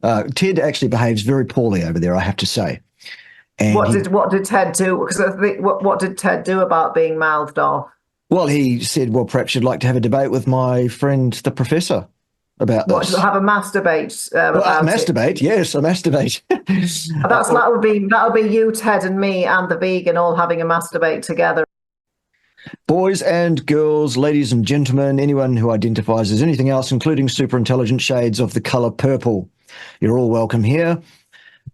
Ted actually behaves very poorly over there, I have to say. And What did Ted do? Because I think what did Ted do about being mouthed off? well, he said, well, perhaps you'd like to have a debate with my friend, the professor, about What, to this. have a masturbate Well, about it? masturbate, yes, I masturbate. That would be you, Ted, and me, and the vegan all having a masturbate together. Boys and girls, ladies and gentlemen, anyone who identifies as anything else, including super intelligent shades of the color purple, you're all welcome here.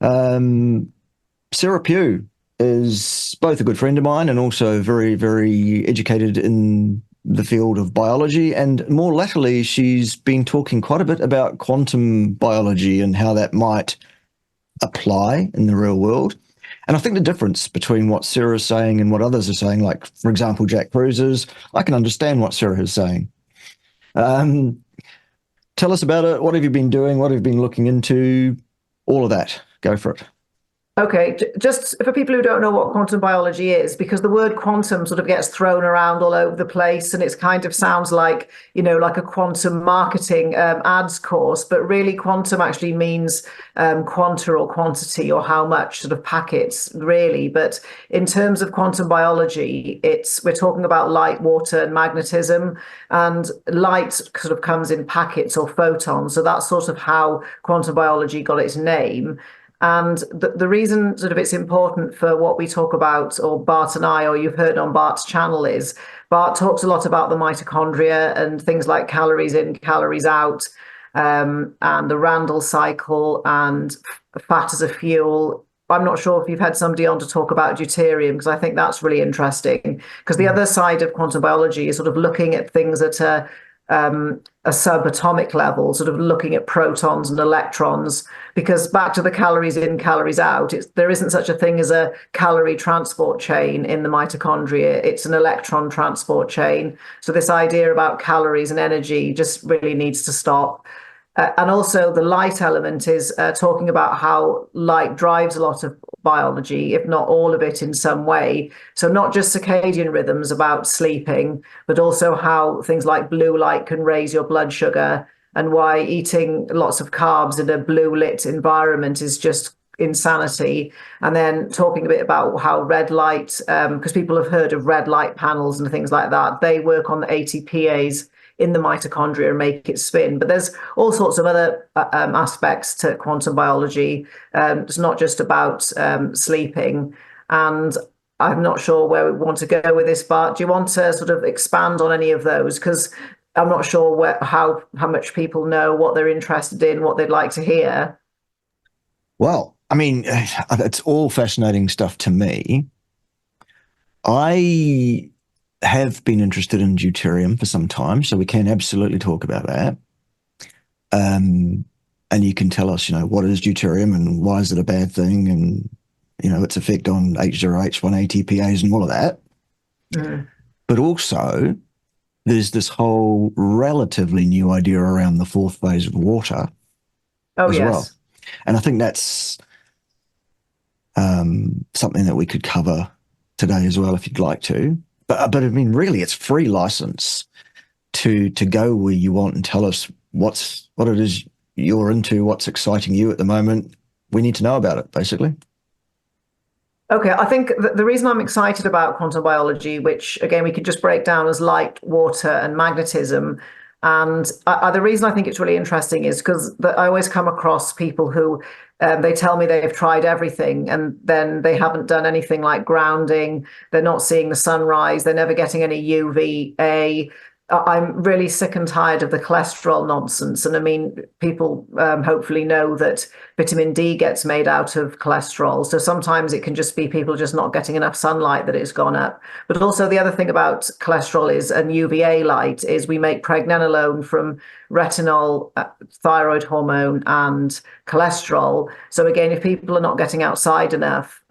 Sara Pugh is both a good friend of mine and also very, very educated in the field of biology. And more latterly, she's been talking quite a bit about quantum biology and how that might apply in the real world. And I think the difference between what Sarah's saying and what others are saying, like, for example, Jack Cruiser's, I can understand what Sarah is saying. Um, Tell us about it. What have you been doing? What have you been looking into? All of that. Go for it. Okay, just for people who don't know what quantum biology is, because the word quantum sort of gets thrown around all over the place, and it's kind of sounds like, like a quantum marketing ads course, but really quantum actually means quanta or quantity or how much sort of packets, really. But in terms of quantum biology, we're talking about light, water, and magnetism, and light sort of comes in packets or photons. So that's sort of how quantum biology got its name. And the reason sort of it's important for what we talk about, or Bart and I, or you've heard on Bart's channel, is Bart talks a lot about the mitochondria and things like calories in, calories out, and the Randall cycle and fat as a fuel. I'm not sure if you've had somebody on to talk about deuterium, because I think that's really interesting. Because the other side of quantum biology is sort of looking at things at a subatomic level, sort of looking at protons and electrons, because back to the calories in, calories out, there isn't such a thing as a calorie transport chain in the mitochondria. It's an electron transport chain. So this idea about calories and energy just really needs to stop. And also the light element is talking about how light drives a lot of biology, if not all of it in some way. So not just circadian rhythms about sleeping, but also how things like blue light can raise your blood sugar, and why eating lots of carbs in a blue lit environment is just insanity. And then talking a bit about how red light, because people have heard of red light panels and things like that, they work on the ATPase in the mitochondria and make it spin. But there's all sorts of other aspects to quantum biology. It's not just about sleeping. And I'm not sure where we want to go with this, Bart. Do you want to sort of expand on any of those? Because I'm not sure how much people know, what they're interested in, what they'd like to hear. Well, I mean, it's all fascinating stuff to me. I have been interested in deuterium for some time, so we can absolutely talk about that. And you can tell us, what is deuterium and why is it a bad thing, and its effect on H0H1 ATPase and all of that. Mm. But also, there's this whole relatively new idea around the fourth phase of water as well. And I think that's something that we could cover today as well, if you'd like to. But I mean, really, it's free license to go where you want and tell us what it is you're into, what's exciting you at the moment. We need to know about it, basically. Okay, I think the reason I'm excited about quantum biology, which again we could just break down as light, water, and magnetism, and the reason I think it's really interesting is because I always come across people who they tell me they've tried everything and then they haven't done anything like grounding. They're not seeing the sunrise. They're never getting any UVA. I'm really sick and tired of the cholesterol nonsense. And I mean, people hopefully know that vitamin D gets made out of cholesterol. So sometimes it can just be people just not getting enough sunlight that it's gone up. But also the other thing about cholesterol is, and UVA light, is we make pregnenolone from retinol, thyroid hormone, and cholesterol. So again, if people are not getting outside enough,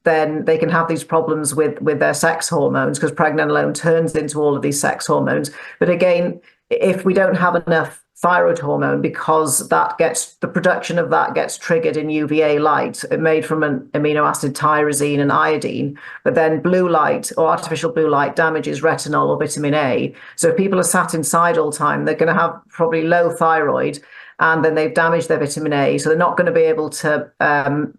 then they can have these problems with their sex hormones, because pregnenolone turns into all of these sex hormones. But again, if we don't have enough thyroid hormone, because the production of that gets triggered in UVA light, made from an amino acid tyrosine and iodine. But then blue light or artificial blue light damages retinol or vitamin A. So if people are sat inside all the time, they're going to have probably low thyroid, and then they've damaged their vitamin A. So they're not going to be able to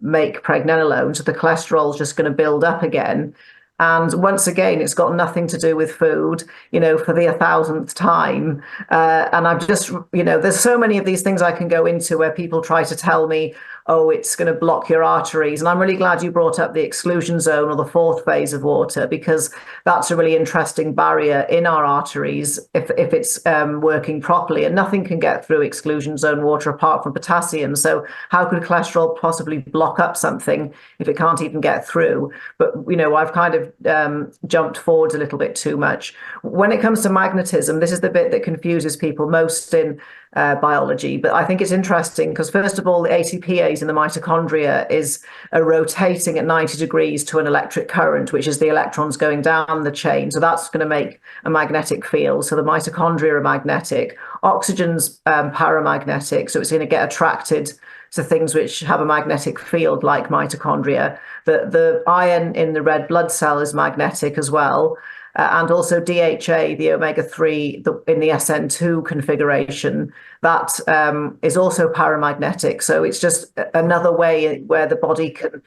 make pregnenolone. So the cholesterol is just going to build up again. And once again, it's got nothing to do with food, for the 1,000th time. And I've just, there's so many of these things I can go into where people try to tell me, oh, it's going to block your arteries. And I'm really glad you brought up the exclusion zone or the fourth phase of water, because that's a really interesting barrier in our arteries if it's working properly. And nothing can get through exclusion zone water apart from potassium. So how could cholesterol possibly block up something if it can't even get through? But, I've kind of jumped forwards a little bit too much. When it comes to magnetism, this is the bit that confuses people most in biology. But I think it's interesting because, first of all, the ATPase in the mitochondria is rotating at 90 degrees to an electric current, which is the electrons going down the chain. So that's going to make a magnetic field. So the mitochondria are magnetic. Oxygen's paramagnetic, so it's going to get attracted to things which have a magnetic field like mitochondria. The iron in the red blood cell is magnetic as well. And also DHA, the omega-3 in the SN2 configuration, that is also paramagnetic. So it's just another way where the body can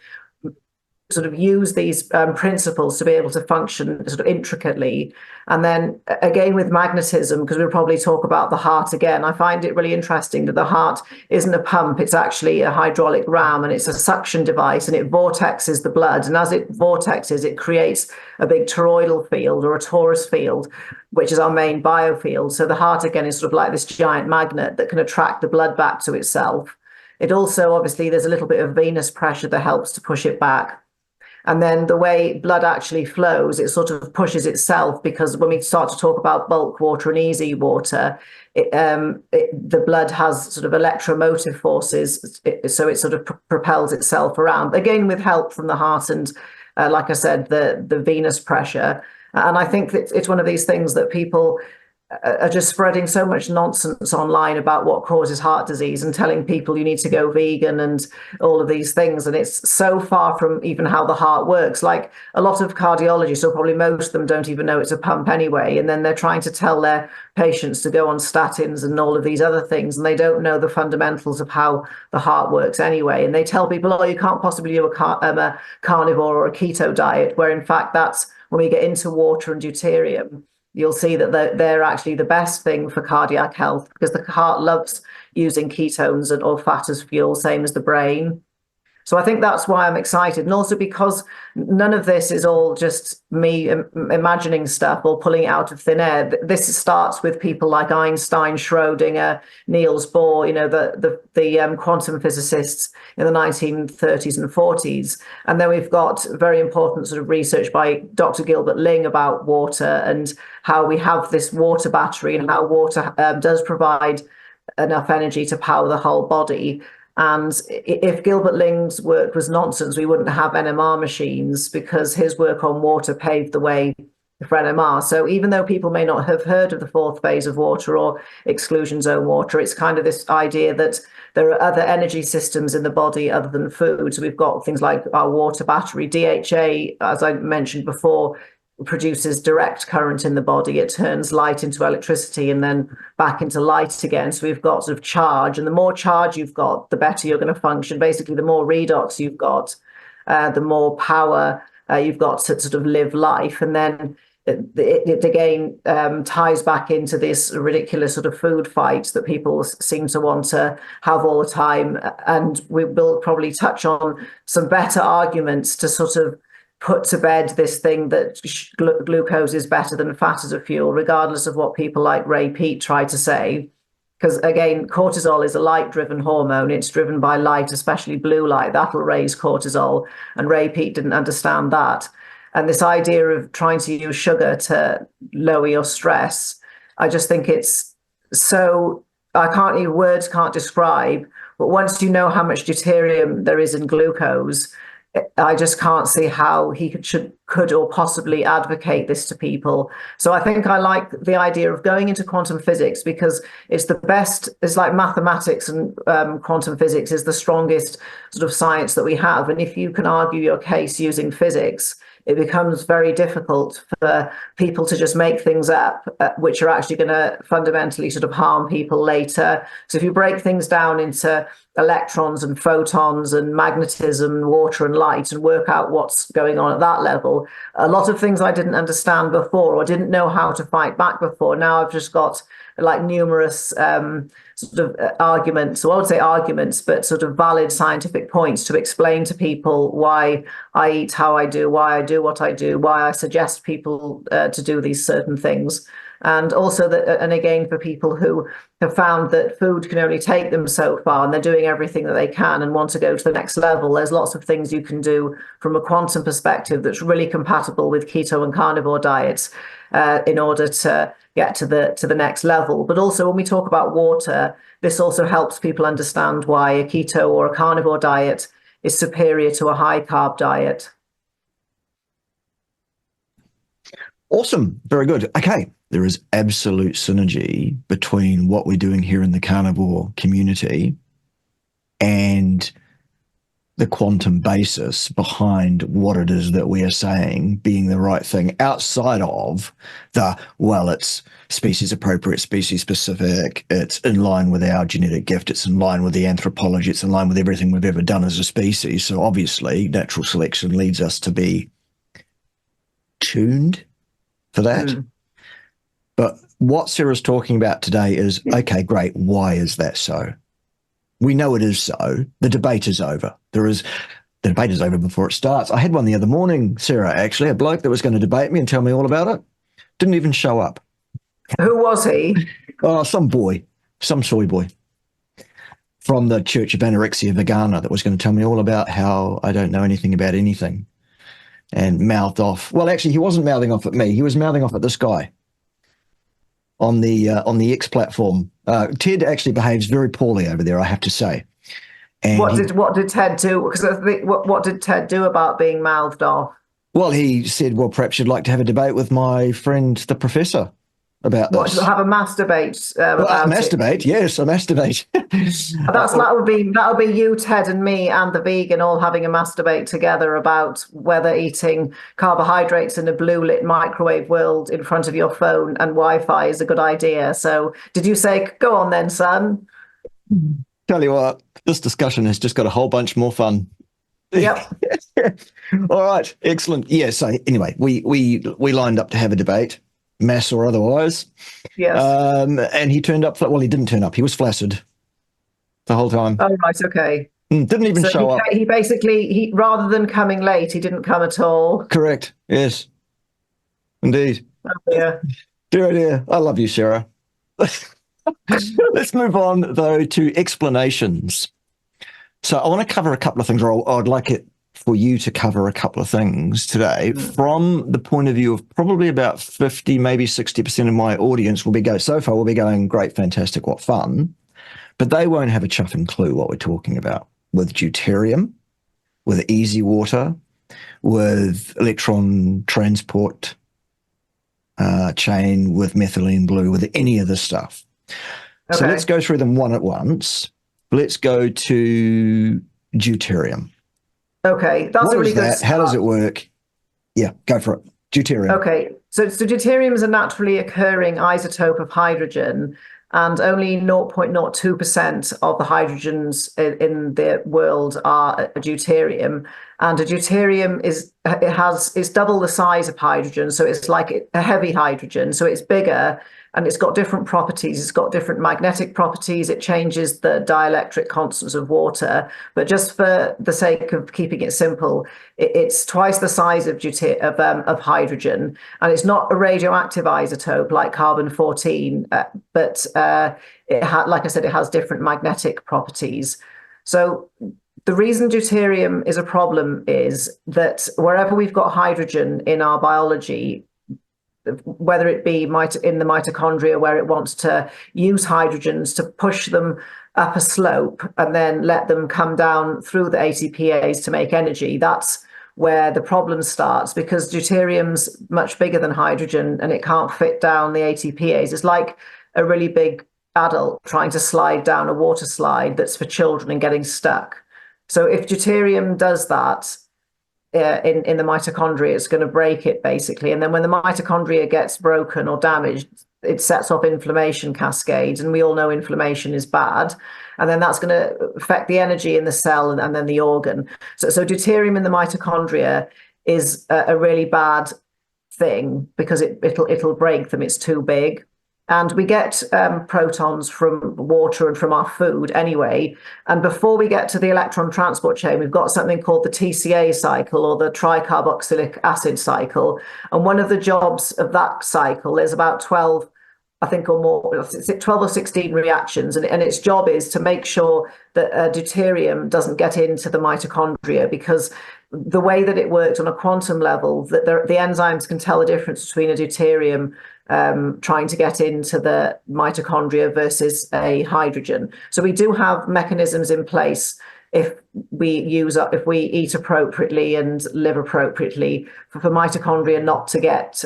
sort of use these principles to be able to function sort of intricately. And then again with magnetism, because we'll probably talk about the heart again, I find it really interesting that the heart isn't a pump, it's actually a hydraulic ram, and it's a suction device, and it vortexes the blood. And as it vortexes, it creates a big toroidal field or a torus field, which is our main biofield. So the heart again is sort of like this giant magnet that can attract the blood back to itself. It also, obviously, there's a little bit of venous pressure that helps to push it back. And then the way blood actually flows, it sort of pushes itself, because when we start to talk about bulk water and easy water, the blood has sort of electromotive forces, so it sort of propels itself around, again with help from the heart and, like I said, the venous pressure. And I think that it's one of these things that people are just spreading so much nonsense online about what causes heart disease and telling people you need to go vegan and all of these things. And it's so far from even how the heart works. Like a lot of cardiologists, or probably most of them, don't even know it's a pump anyway. And then they're trying to tell their patients to go on statins and all of these other things. And they don't know the fundamentals of how the heart works anyway. And they tell people, oh, you can't possibly do a carnivore or a keto diet, where in fact that's when we get into water and deuterium. You'll see that they're actually the best thing for cardiac health, because the heart loves using ketones or fat as fuel, same as the brain. So I think that's why I'm excited. And also because none of this is all just me imagining stuff or pulling it out of thin air. This starts with people like Einstein, Schrodinger, Niels Bohr, the quantum physicists in the 1930s and 40s. And then we've got very important sort of research by Dr. Gilbert Ling about water and how we have this water battery and how water does provide enough energy to power the whole body. And if Gilbert Ling's work was nonsense, we wouldn't have NMR machines, because his work on water paved the way for NMR. So even though people may not have heard of the fourth phase of water or exclusion zone water, it's kind of this idea that there are other energy systems in the body other than food. So we've got things like our water battery. DHA, as I mentioned before, produces direct current in the body. It turns light into electricity and then back into light again. So we've got sort of charge, and the more charge you've got, the better you're going to function. Basically, the more redox you've got, the more power you've got to sort of live life. And then it again ties back into this ridiculous sort of food fight that people seem to want to have all the time. And we will probably touch on some better arguments to sort of put to bed this thing that glucose is better than fat as a fuel, regardless of what people like Ray Peat try to say. Because again, cortisol is a light-driven hormone. It's driven by light, especially blue light. That'll raise cortisol. And Ray Peat didn't understand that. And this idea of trying to use sugar to lower your stress, I just think it's so, words can't describe. But once you know how much deuterium there is in glucose, I just can't see how he could or possibly advocate this to people. So I think I like the idea of going into quantum physics because it's the best. It's like mathematics, and quantum physics is the strongest sort of science that we have. And if you can argue your case using physics, it becomes very difficult for people to just make things up, which are actually going to fundamentally sort of harm people later. So if you break things down into electrons and photons and magnetism, water and light, and work out what's going on at that level, a lot of things I didn't understand before or didn't know how to fight back before, now I've just got like numerous sort of arguments, or I would say arguments, but sort of valid scientific points to explain to people why I eat how I do, why I do what I do, why I suggest people to do these certain things. And also that, and again, for people who have found that food can only take them so far and they're doing everything that they can and want to go to the next level, there's lots of things you can do from a quantum perspective that's really compatible with keto and carnivore diets in order to get to the next level. But also when we talk about water, this also helps people understand why a keto or a carnivore diet is superior to a high carb diet. Awesome. Very good. Okay. There is absolute synergy between what we're doing here in the carnivore community and the quantum basis behind what it is that we are saying being the right thing, outside of it's species appropriate, species specific, it's in line with our genetic gift, it's in line with the anthropology, it's in line with everything we've ever done as a species. So obviously natural selection leads us to be tuned for that. But what Sara's talking about today is, okay, great, why is that so? We know it is so. The debate is over. The debate is over before it starts. I had one the other morning, Sara, actually, a bloke that was going to debate me and tell me all about it. Didn't even show up. Who was he? Oh, some boy, some soy boy from the Church of Anorexia Vegana that was going to tell me all about how I don't know anything about anything and mouthed off. Well, actually, he wasn't mouthing off at me. He was mouthing off at this guy on the X platform. Ted actually behaves very poorly over there, I have to say. And what did Ted do? Because I think, what did Ted do about being mouthed off? Well, he said, well, perhaps you'd like to have a debate with my friend, the professor, about this. Have a masturbate about masturbate, it. yes, a masturbate. That would be you, Ted, and me, and the vegan all having a masturbate together about whether eating carbohydrates in a blue lit microwave world in front of your phone and Wi-Fi is a good idea. So, did you say, "Go on then, son"? Tell you what, this discussion has just got a whole bunch more fun. Yep. All right, excellent. Yeah. So anyway, we lined up to have a debate, mass or otherwise. Yes. And he turned up. Well, he didn't turn up. He was flaccid the whole time. Oh, right. Okay. Didn't even show up. He basically, rather than coming late, he didn't come at all. Correct. Yes. Indeed. Oh, yeah. Dear. I love you, Sara. Let's move on, though, to explanations. So I want to cover a couple of things, or I'd like it for you to cover a couple of things today from the point of view of probably about 50, maybe 60% of my audience will be going, great, fantastic, what fun. But they won't have a chuffing clue what we're talking about with deuterium, with easy water, with electron transport chain, with methylene blue, with any of this stuff. Okay. So let's go through them one at once. Let's go to deuterium. Okay, that's a really good start. How does it work? Yeah, go for it. Deuterium. Okay, so deuterium is a naturally occurring isotope of hydrogen, and only 0.02% of the hydrogens in the world are deuterium. And a deuterium it's double the size of hydrogen, so it's like a heavy hydrogen, so it's bigger. And it's got different properties. It's got different magnetic properties. It changes the dielectric constants of water. But just for the sake of keeping it simple, it's twice the size of hydrogen. And it's not a radioactive isotope like carbon-14, but like I said, it has different magnetic properties. So the reason deuterium is a problem is that wherever we've got hydrogen in our biology, whether it be in the mitochondria where it wants to use hydrogens to push them up a slope and then let them come down through the ATPase to make energy. That's where the problem starts, because deuterium's much bigger than hydrogen and it can't fit down the ATPase. It's like a really big adult trying to slide down a water slide that's for children and getting stuck. So if deuterium does that, in the mitochondria, it's going to break it basically. And then when the mitochondria gets broken or damaged, it sets off inflammation cascades. And we all know inflammation is bad. And then that's going to affect the energy in the cell and then the organ. So deuterium in the mitochondria is a really bad thing because it'll break them. It's too big. And we get protons from water and from our food anyway. And before we get to the electron transport chain, we've got something called the TCA cycle, or the tricarboxylic acid cycle. And one of the jobs of that cycle, there's about 12, I think, or more, 12 or 16 reactions. And its job is to make sure that deuterium doesn't get into the mitochondria, because the way that it works on a quantum level, that the enzymes can tell the difference between a deuterium trying to get into the mitochondria versus a hydrogen. So we do have mechanisms in place if we eat appropriately and live appropriately for mitochondria not to get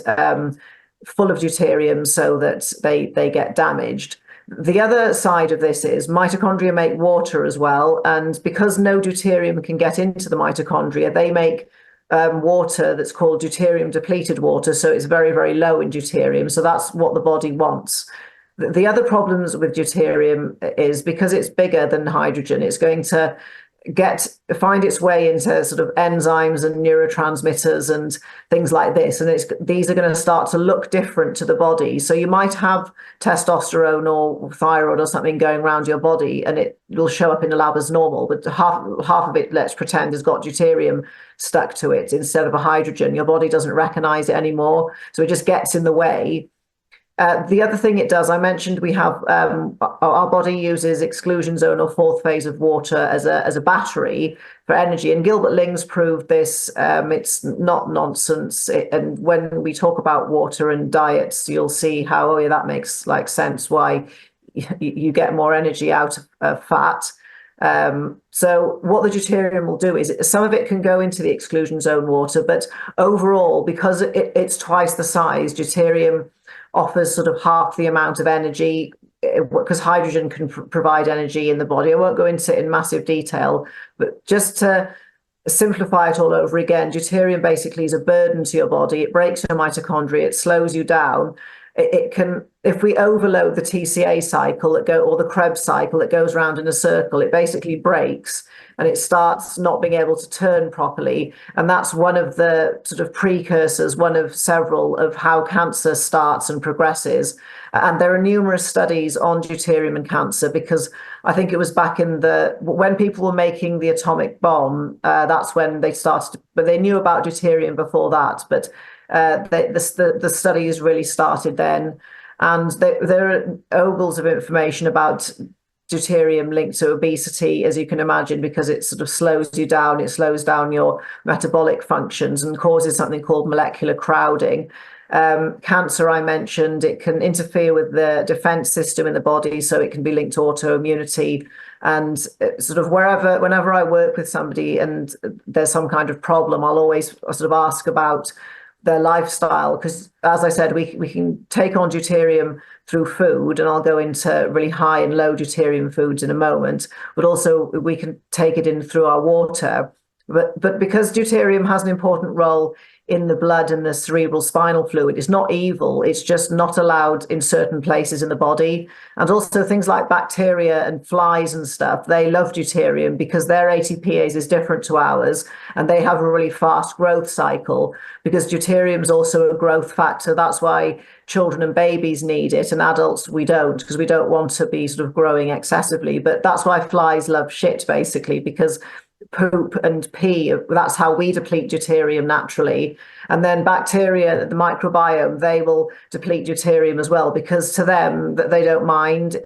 full of deuterium so that they get damaged. The other side of this is mitochondria make water as well. And because no deuterium can get into the mitochondria, they make water that's called deuterium depleted water. So it's very, very low in deuterium. So that's what the body wants. The other problems with deuterium is because it's bigger than hydrogen, it's going to find its way into sort of enzymes and neurotransmitters and things like this. And these are going to start to look different to the body. So you might have testosterone or thyroid or something going around your body and it will show up in the lab as normal, but half of it, let's pretend, has got deuterium stuck to it instead of a hydrogen. Your body doesn't recognize it anymore. So it just gets in the way. The other thing it does, I mentioned we have, our body uses exclusion zone or fourth phase of water as a battery for energy. And Gilbert Ling's proved this. It's not nonsense. And when we talk about water and diets, you'll see how, oh yeah, that makes like sense why you get more energy out of fat. So what the deuterium will do is some of it can go into the exclusion zone water, but overall, because it's twice the size, deuterium offers sort of half the amount of energy, because hydrogen can provide energy in the body. I won't go into it in massive detail, but just to simplify it all over again, deuterium basically is a burden to your body. It breaks your mitochondria, it slows you down. It can, if we overload the TCA cycle or the Krebs cycle that goes around in a circle, it basically breaks and it starts not being able to turn properly. And that's one of the sort of precursors, one of several, of how cancer starts and progresses. And there are numerous studies on deuterium and cancer, because I think it was back in when people were making the atomic bomb, that's when they started, but they knew about deuterium before that. But the studies really started then, and there are ogles of information about deuterium linked to obesity, as you can imagine, because it sort of slows you down. It slows down your metabolic functions and causes something called molecular crowding. Cancer, I mentioned, it can interfere with the defense system in the body, so it can be linked to autoimmunity. And sort of whenever I work with somebody and there's some kind of problem, I'll always sort of ask about their lifestyle, because as I said, we can take on deuterium through food, and I'll go into really high and low deuterium foods in a moment, but also we can take it in through our water. But because deuterium has an important role in the blood and the cerebral spinal fluid, it's not evil, it's just not allowed in certain places in the body. And also things like bacteria and flies and stuff, they love deuterium because their ATPase is different to ours, and they have a really fast growth cycle, because deuterium is also a growth factor. That's why children and babies need it, and adults we don't, because we don't want to be sort of growing excessively. But that's why flies love shit, basically, because poop and pee. That's how we deplete deuterium naturally. And then bacteria, the microbiome, they will deplete deuterium as well, because to them that they don't mind.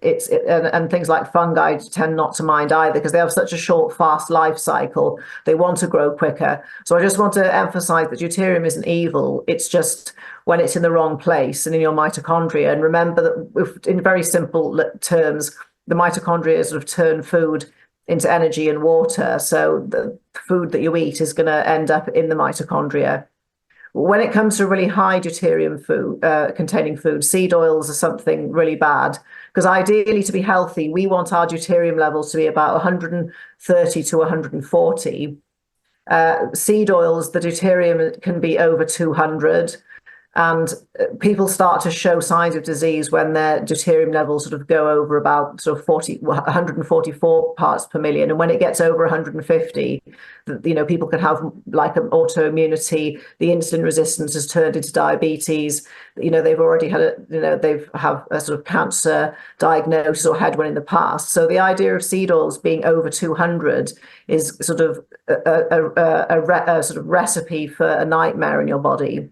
And things like fungi tend not to mind either, because they have such a short, fast life cycle. They want to grow quicker. So I just want to emphasize that deuterium isn't evil. It's just when it's in the wrong place and in your mitochondria. And remember that in very simple terms, the mitochondria sort of turn food into energy and water. So the food that you eat is going to end up in the mitochondria. When it comes to really high deuterium containing food, seed oils are something really bad, because ideally, to be healthy, we want our deuterium levels to be about 130 to 140. Seed oils, the deuterium can be over 200. And people start to show signs of disease when their deuterium levels sort of go over about sort of 144 parts per million. And when it gets over 150, people can have like an autoimmunity. The insulin resistance has turned into diabetes. They've already had they've have a sort of cancer diagnosis or had one in the past. So the idea of seed oils being over 200 is sort of a sort of recipe for a nightmare in your body.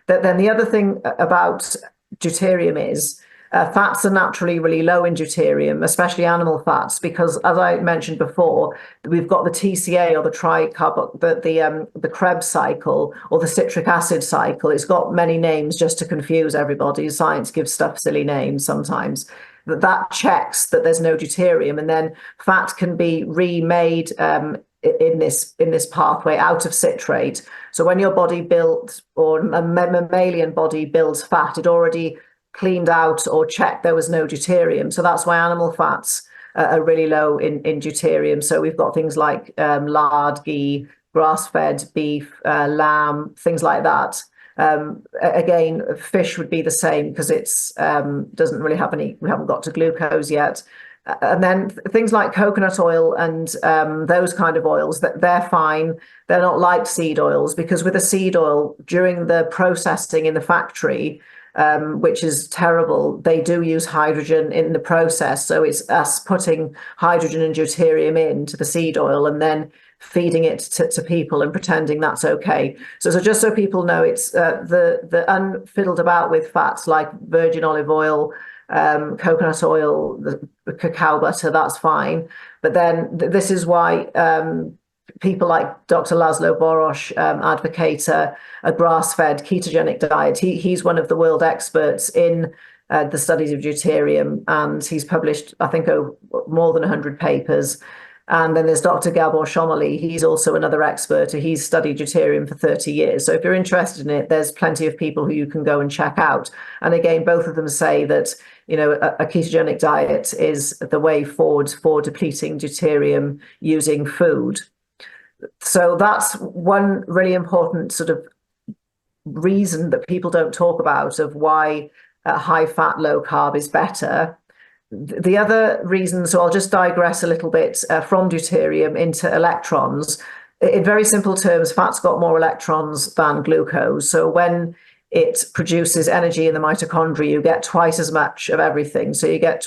Then the other thing about deuterium is fats are naturally really low in deuterium, especially animal fats, because as I mentioned before, we've got the TCA or the Krebs cycle or the citric acid cycle. It's got many names just to confuse everybody. Science gives stuff silly names sometimes. That checks that there's no deuterium, and then fat can be remade in this pathway out of citrate. So when your body builds, or a mammalian body builds fat, it already cleaned out or checked there was no deuterium. So that's why animal fats are really low in deuterium. So we've got things like lard, ghee, grass-fed beef, lamb, things like that. Again, fish would be the same, because it's doesn't really have any. We haven't got to glucose yet. And then things like coconut oil and those kind of oils, that they're fine. They're not like seed oils, because with a seed oil, during the processing in the factory, which is terrible, they do use hydrogen in the process. So it's us putting hydrogen and deuterium into the seed oil and then feeding it to people and pretending that's okay. So just so people know, it's the unfiddled about with fats like virgin olive oil, coconut oil, the cacao butter, that's fine. But then this is why people like Dr. Laszlo Boros advocate a grass-fed ketogenic diet. He's one of the world experts in the studies of deuterium, and he's published, I think, more than 100 papers. And then there's Dr. Gabor Shomoli. He's also another expert. He's studied deuterium for 30 years. So if you're interested in it, there's plenty of people who you can go and check out. And again, both of them say that, a ketogenic diet is the way forward for depleting deuterium using food. So that's one really important sort of reason that people don't talk about of why high fat, low carb is better. The other reason, so I'll just digress a little bit from deuterium into electrons. In very simple terms, fat's got more electrons than glucose. So when it produces energy in the mitochondria, you get twice as much of everything. So you get,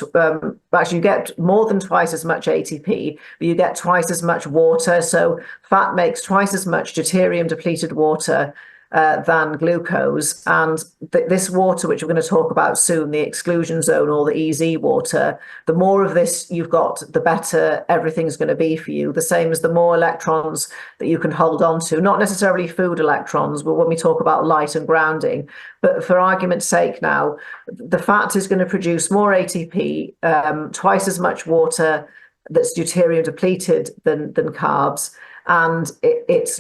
actually you get more than twice as much ATP, but you get twice as much water. So fat makes twice as much deuterium depleted water than glucose. And this water, which we're going to talk about soon, the exclusion zone or the EZ water, the more of this you've got, the better everything's going to be for you. The same as the more electrons that you can hold on to, not necessarily food electrons, but when we talk about light and grounding. But for argument's sake now, the fat is going to produce more ATP, twice as much water that's deuterium depleted than carbs. And it's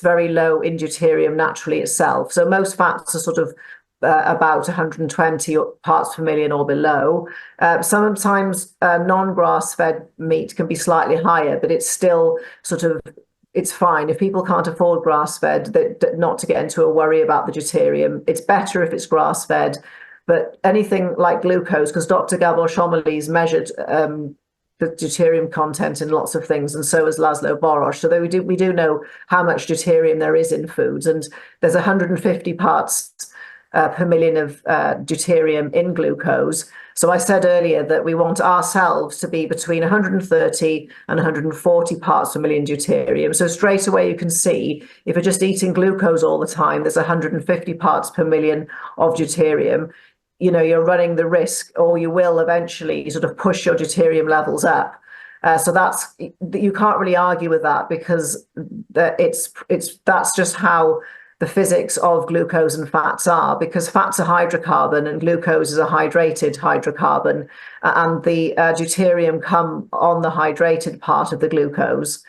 very low in deuterium naturally itself. So most fats are sort of about 120 parts per million or below. Sometimes non-grass-fed meat can be slightly higher, but it's still it's fine. If people can't afford grass-fed, not to get into a worry about the deuterium. It's better if it's grass-fed, but anything like glucose, because Dr. Gabor Shomoli's measured the deuterium content in lots of things, and so has Laszlo Boros. So we do know how much deuterium there is in foods, and there's 150 parts per million of deuterium in glucose. So I said earlier that we want ourselves to be between 130 and 140 parts per million deuterium. So straight away you can see if you're just eating glucose all the time, there's 150 parts per million of deuterium. You're running the risk, or you will eventually sort of push your deuterium levels up. So you can't really argue with that, because that's just how the physics of glucose and fats are, because fat's a hydrocarbon and glucose is a hydrated hydrocarbon, and the deuterium come on the hydrated part of the glucose.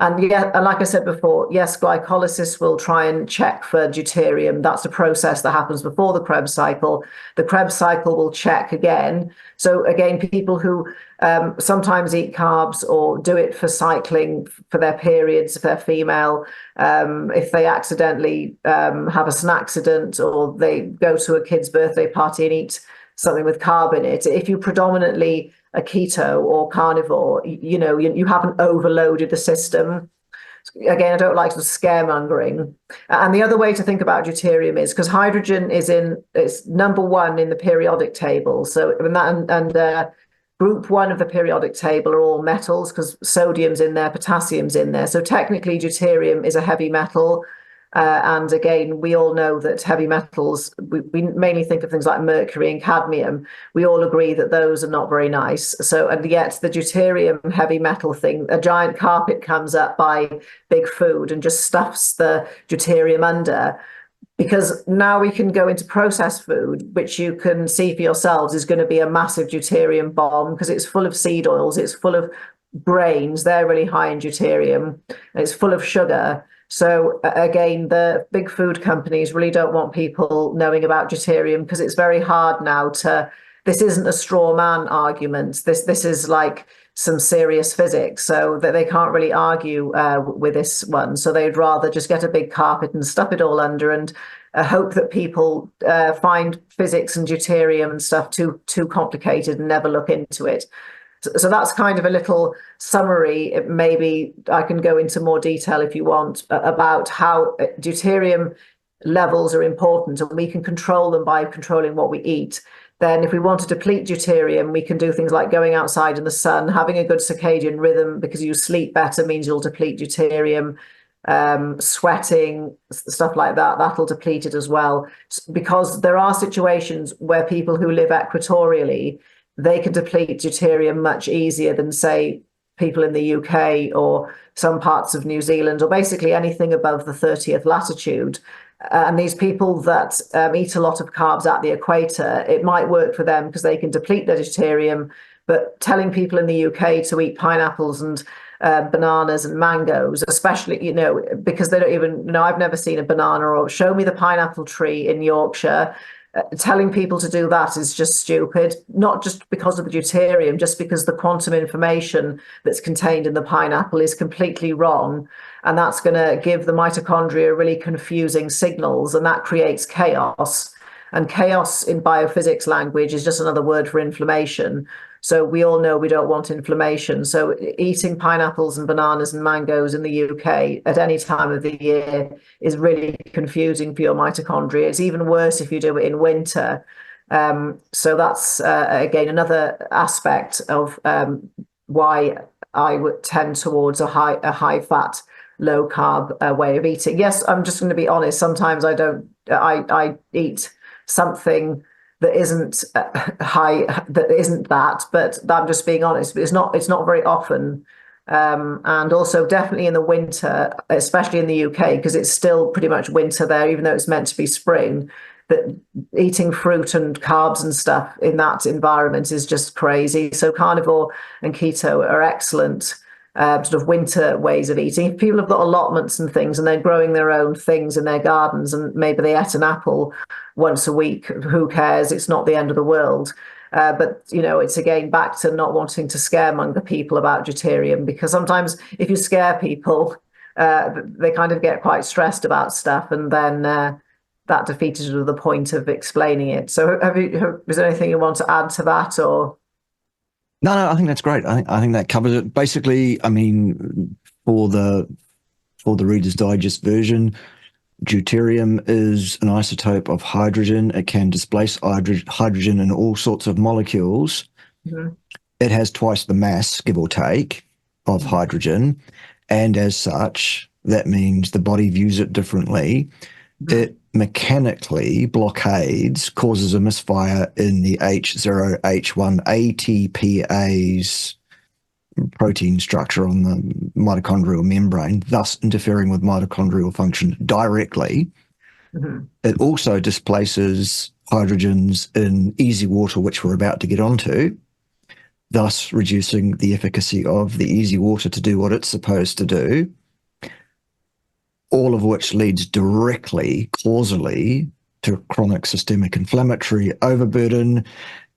And like I said before, yes, glycolysis will try and check for deuterium. That's a process that happens before the Krebs cycle. The Krebs cycle will check again. So again, people who sometimes eat carbs or do it for cycling for their periods, if they're female, if they accidentally have a snackcident, or they go to a kid's birthday party and eat something with carb in it, if you predominantly a keto or carnivore, you haven't overloaded the system. Again, I don't like sort of scaremongering. And the other way to think about deuterium is, because hydrogen it's number one in the periodic table. So group one of the periodic table are all metals, because sodium's in there, potassium's in there. So technically deuterium is a heavy metal. And again, we all know that heavy metals, we mainly think of things like mercury and cadmium. We all agree that those are not very nice. And yet the deuterium heavy metal thing, a giant carpet comes up by big food and just stuffs the deuterium under, because now we can go into processed food, which you can see for yourselves is going to be a massive deuterium bomb, because it's full of seed oils, it's full of grains, they're really high in deuterium, and it's full of sugar. So again, the big food companies really don't want people knowing about deuterium, because it's very hard now this isn't a straw man argument. This is like some serious physics, so that they can't really argue with this one. So they'd rather just get a big carpet and stuff it all under, and hope that people find physics and deuterium and stuff too complicated and never look into it. So that's kind of a little summary. Maybe I can go into more detail if you want about how deuterium levels are important, and we can control them by controlling what we eat. Then if we want to deplete deuterium, we can do things like going outside in the sun, having a good circadian rhythm, because you sleep better means you'll deplete deuterium. Sweating, stuff like that, that'll deplete it as well. Because there are situations where people who live equatorially, they can deplete deuterium much easier than, say, people in the UK or some parts of New Zealand, or basically anything above the 30th latitude. And these people that eat a lot of carbs at the equator, it might work for them because they can deplete their deuterium. But telling people in the UK to eat pineapples and bananas and mangoes, especially, because they don't even, I've never seen a banana, or show me the pineapple tree in Yorkshire. Telling people to do that is just stupid, not just because of the deuterium, just because the quantum information that's contained in the pineapple is completely wrong. And that's going to give the mitochondria really confusing signals, and that creates chaos. And chaos in biophysics language is just another word for inflammation. So we all know we don't want inflammation. So eating pineapples and bananas and mangoes in the UK at any time of the year is really confusing for your mitochondria. It's even worse if you do it in winter. So that's, again, another aspect of why I would tend towards a high fat, low carb way of eating. Yes, I'm just going to be honest. Sometimes I eat something that isn't that, but I'm just being honest. But it's not very often, and also definitely in the winter, especially in the UK, because it's still pretty much winter there, even though it's meant to be spring. That eating fruit and carbs and stuff in that environment is just crazy. So carnivore and keto are excellent sort of winter ways of eating. If people have got allotments and things and they're growing their own things in their gardens, and maybe they ate an apple once a week, who cares? It's not the end of the world. But, it's again back to not wanting to scaremonger people about deuterium, because sometimes if you scare people, they kind of get quite stressed about stuff, and then that defeated the point of explaining it. So is there anything you want to add to that, or? No, I think that's great. I think that covers it. Basically, I mean, for the Reader's Digest version, Deuterium is an isotope of hydrogen. It can displace hydrogen in all sorts of molecules. Mhm. It has twice the mass, give or take, of hydrogen. And as such, that means the body views it differently. It mechanically blockades, causes a misfire in the H0H1 ATPase protein structure on the mitochondrial membrane, thus interfering with mitochondrial function directly. It also displaces hydrogens in easy water, which we're about to get onto, thus reducing the efficacy of the easy water to do what it's supposed to do, all of which leads directly, causally, to chronic systemic inflammatory overburden,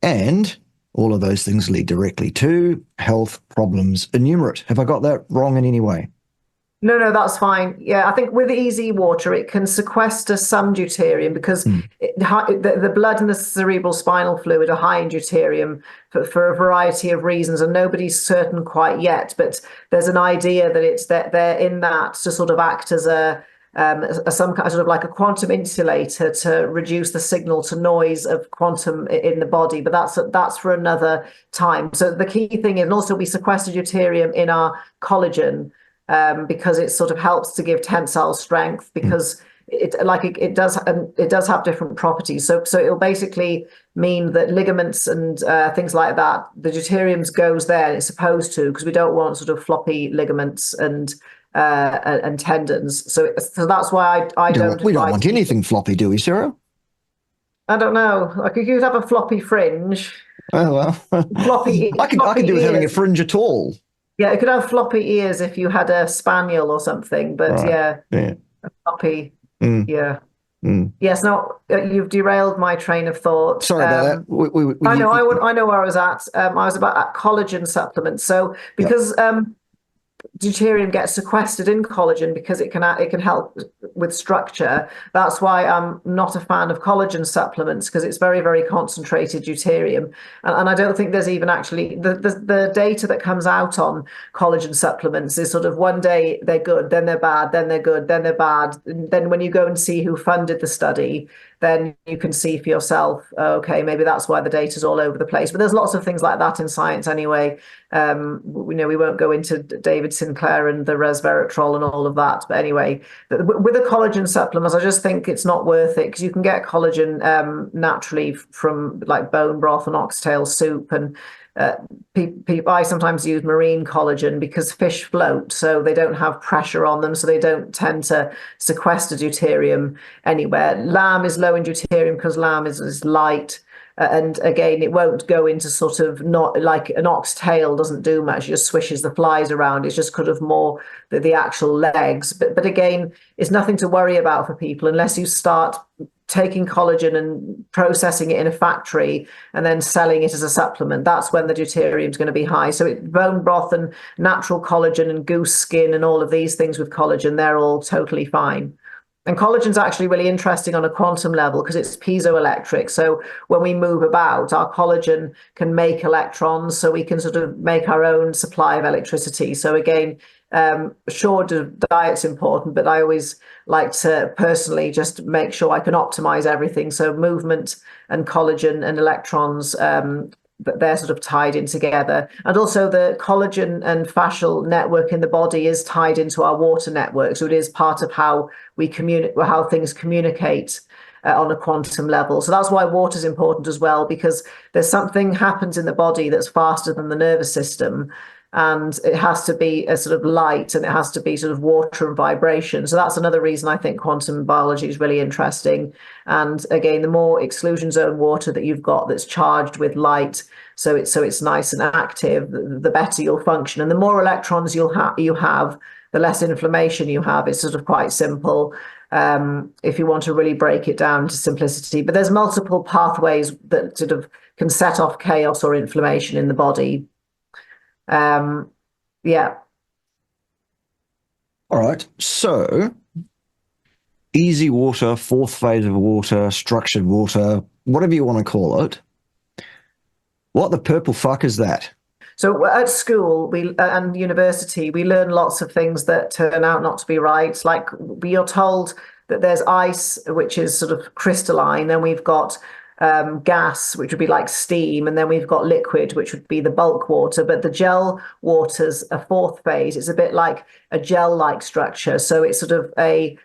and all of those things lead directly to health problems innumerate. Have I got that wrong in any way? No, that's fine. Yeah, I think with easy water, it can sequester some deuterium because the blood and the cerebral spinal fluid are high in deuterium for a variety of reasons, and nobody's certain quite yet. But there's an idea that it's that they're in that to sort of act as some kind of, sort of like a quantum insulator to reduce the signal to noise of quantum in the body. But that's for another time. So the key thing is, and also we sequester deuterium in our collagen. Because it sort of helps to give tensile strength because it does have different properties. So it'll basically mean that ligaments and things like that, the deuterium goes there and it's supposed to, because we don't want sort of floppy ligaments and tendons. So that's why I don't. We don't want anything floppy, do we, Sarah? I don't know. Like you could have a floppy fringe. Oh well, floppy. I could do with having a fringe at all. Yeah, it could have floppy ears if you had a spaniel or something, but right. yeah, a floppy, yeah. Yes, no, you've derailed my train of thought. Sorry about that. I know, I know where I was at. I was about at collagen supplements. So because deuterium gets sequestered in collagen because it can help with structure. That's why I'm not a fan of collagen supplements, because it's very, very concentrated deuterium. And I don't think there's even actually the data that comes out on collagen supplements is sort of one day they're good, then they're bad, then they're good, then they're bad. And then when you go and see who funded the study, then you can see for yourself, okay, maybe that's why the data's all over the place. But there's lots of things like that in science anyway. We won't go into David Sinclair and the resveratrol and all of that. But anyway, with the collagen supplements, I just think it's not worth it, because you can get collagen naturally from like bone broth and oxtail soup. And I sometimes use marine collagen because fish float, so they don't have pressure on them, so they don't tend to sequester deuterium anywhere. Lamb is low in deuterium because lamb is light. And again, it won't go into sort of, not like an oxtail doesn't do much. It just swishes the flies around. It's just kind of more the actual legs. But again, it's nothing to worry about for people unless you start taking collagen and processing it in a factory and then selling it as a supplement. That's when the deuterium is going to be high. So bone broth and natural collagen and goose skin and all of these things with collagen, they're all totally fine. And collagen's actually really interesting on a quantum level because it's piezoelectric. So when we move about, our collagen can make electrons, so we can sort of make our own supply of electricity. So again, sure, diet's important, but I always like to personally just make sure I can optimize everything. So movement and collagen and electrons, they're sort of tied in together. And also the collagen and fascial network in the body is tied into our water network. So it is part of how we communicate, how things communicate on a quantum level. So that's why water is important as well, because there's something happens in the body that's faster than the nervous system. And it has to be a sort of light, and it has to be sort of water and vibration. So that's another reason I think quantum biology is really interesting. And again, the more exclusion zone water that you've got that's charged with light, so it's nice and active, the better you'll function. And the more electrons you have, the less inflammation you have. It's sort of quite simple if you want to really break it down to simplicity. But there's multiple pathways that sort of can set off chaos or inflammation in the body. Yeah. All right. So easy water, fourth phase of water, structured water, whatever you want to call it. What the purple fuck is that? So at school and university, we learn lots of things that turn out not to be right. Like you're told that there's ice, which is sort of crystalline, then we've got gas, which would be like steam, and then we've got liquid, which would be the bulk water. But the gel water's a fourth phase. It's a bit like a gel-like structure. So it's sort of a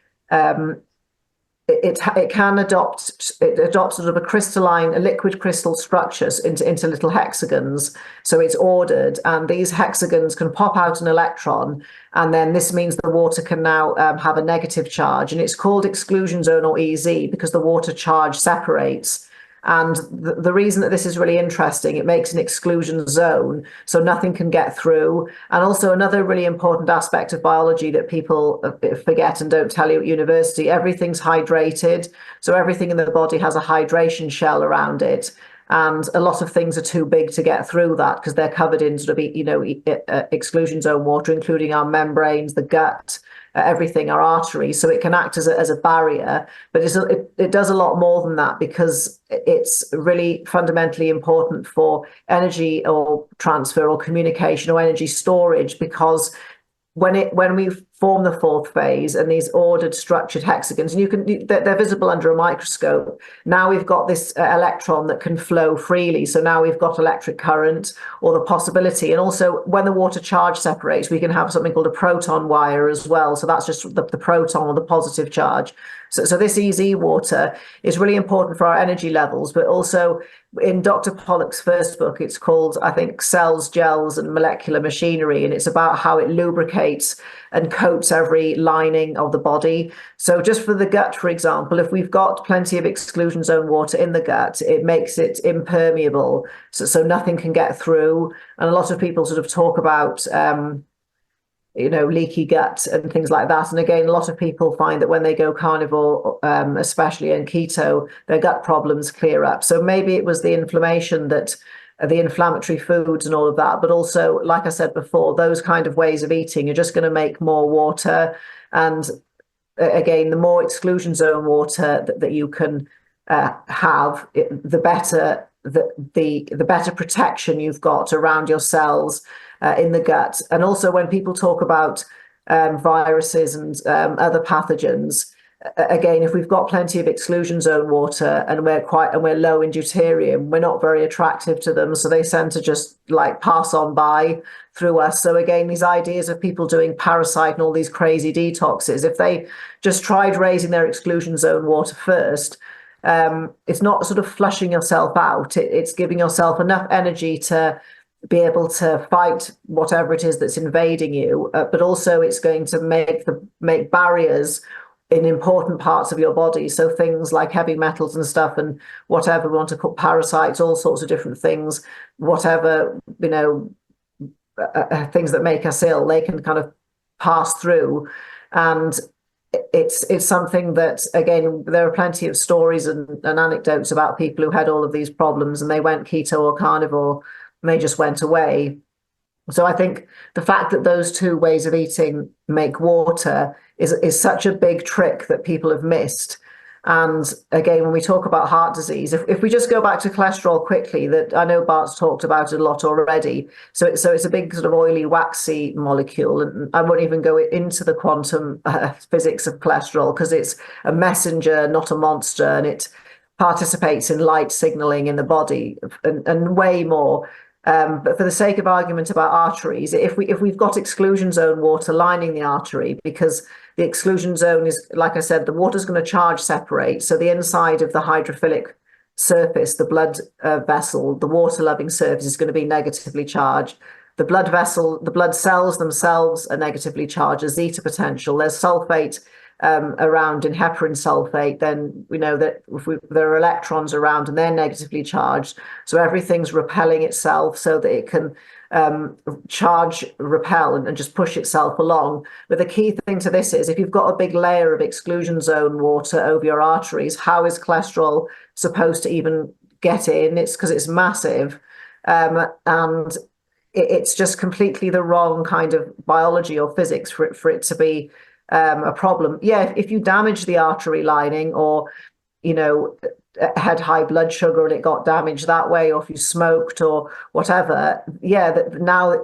it adopts sort of a liquid crystal structures into little hexagons. So it's ordered, and these hexagons can pop out an electron, and then this means the water can now have a negative charge, and it's called exclusion zone, or EZ, because the water charge separates. And the reason that this is really interesting, it makes an exclusion zone, so nothing can get through. And also another really important aspect of biology that people forget and don't tell you at university, everything's hydrated. So everything in the body has a hydration shell around it. And a lot of things are too big to get through that because they're covered in sort of, exclusion zone water, including our membranes, the gut, everything, our arteries. So it can act as a barrier, but it does a lot more than that, because it's really fundamentally important for energy or transfer or communication or energy storage, because when we form the fourth phase and these ordered structured hexagons, and they're visible under a microscope. Now we've got this electron that can flow freely. So now we've got electric current, or the possibility. And also when the water charge separates, we can have something called a proton wire as well. So that's just the proton, or the positive charge. So this EZ water is really important for our energy levels, but also in Dr. Pollock's first book, it's called, I think, Cells, Gels and Molecular Machinery, and it's about how it lubricates and coats every lining of the body. So just for the gut, for example, if we've got plenty of exclusion zone water in the gut, it makes it impermeable, so nothing can get through. And a lot of people sort of talk about leaky gut and things like that. And again, a lot of people find that when they go carnivore, especially in keto, their gut problems clear up. So maybe it was the inflammation, that the inflammatory foods and all of that. But also, like I said before, those kind of ways of eating are just going to make more water. And again, the more exclusion zone water that you can have, the better the better protection you've got around your cells in the gut. And also when people talk about viruses and other pathogens, again, if we've got plenty of exclusion zone water and we're low in deuterium, we're not very attractive to them, so they tend to just like pass on by through us. So again, these ideas of people doing parasite and all these crazy detoxes, if they just tried raising their exclusion zone water first, it's not sort of flushing yourself out. It's giving yourself enough energy to be able to fight whatever it is that's invading you, but also it's going to make barriers in important parts of your body. So things like heavy metals and stuff, and whatever we want to call parasites, all sorts of different things, whatever, things that make us ill, they can kind of pass through. And it's something that, again, there are plenty of stories and anecdotes about people who had all of these problems and they went keto or carnivore and they just went away. So I think the fact that those two ways of eating make water is such a big trick that people have missed. And again, when we talk about heart disease, if we just go back to cholesterol quickly, that I know Bart's talked about it a lot already. So it's a big sort of oily, waxy molecule. And I won't even go into the quantum physics of cholesterol, because it's a messenger, not a monster. And it participates in light signaling in the body and way more. But for the sake of argument about arteries, if we've got exclusion zone water lining the artery, because the exclusion zone is, like I said, the water's going to charge separate. So the inside of the hydrophilic surface, the blood vessel, the water-loving surface is going to be negatively charged. The blood vessel, the blood cells themselves are negatively charged, a zeta potential. There's sulfate around in heparin sulfate, then we know that there are electrons around and they're negatively charged. So everything's repelling itself so that it can charge, repel, and just push itself along. But the key thing to this is, if you've got a big layer of exclusion zone water over your arteries, how is cholesterol supposed to even get in? It's because it's massive. And it's just completely the wrong kind of biology or physics for it to be a problem. Yeah, if you damage the artery lining, or had high blood sugar and it got damaged that way, or if you smoked or whatever, that now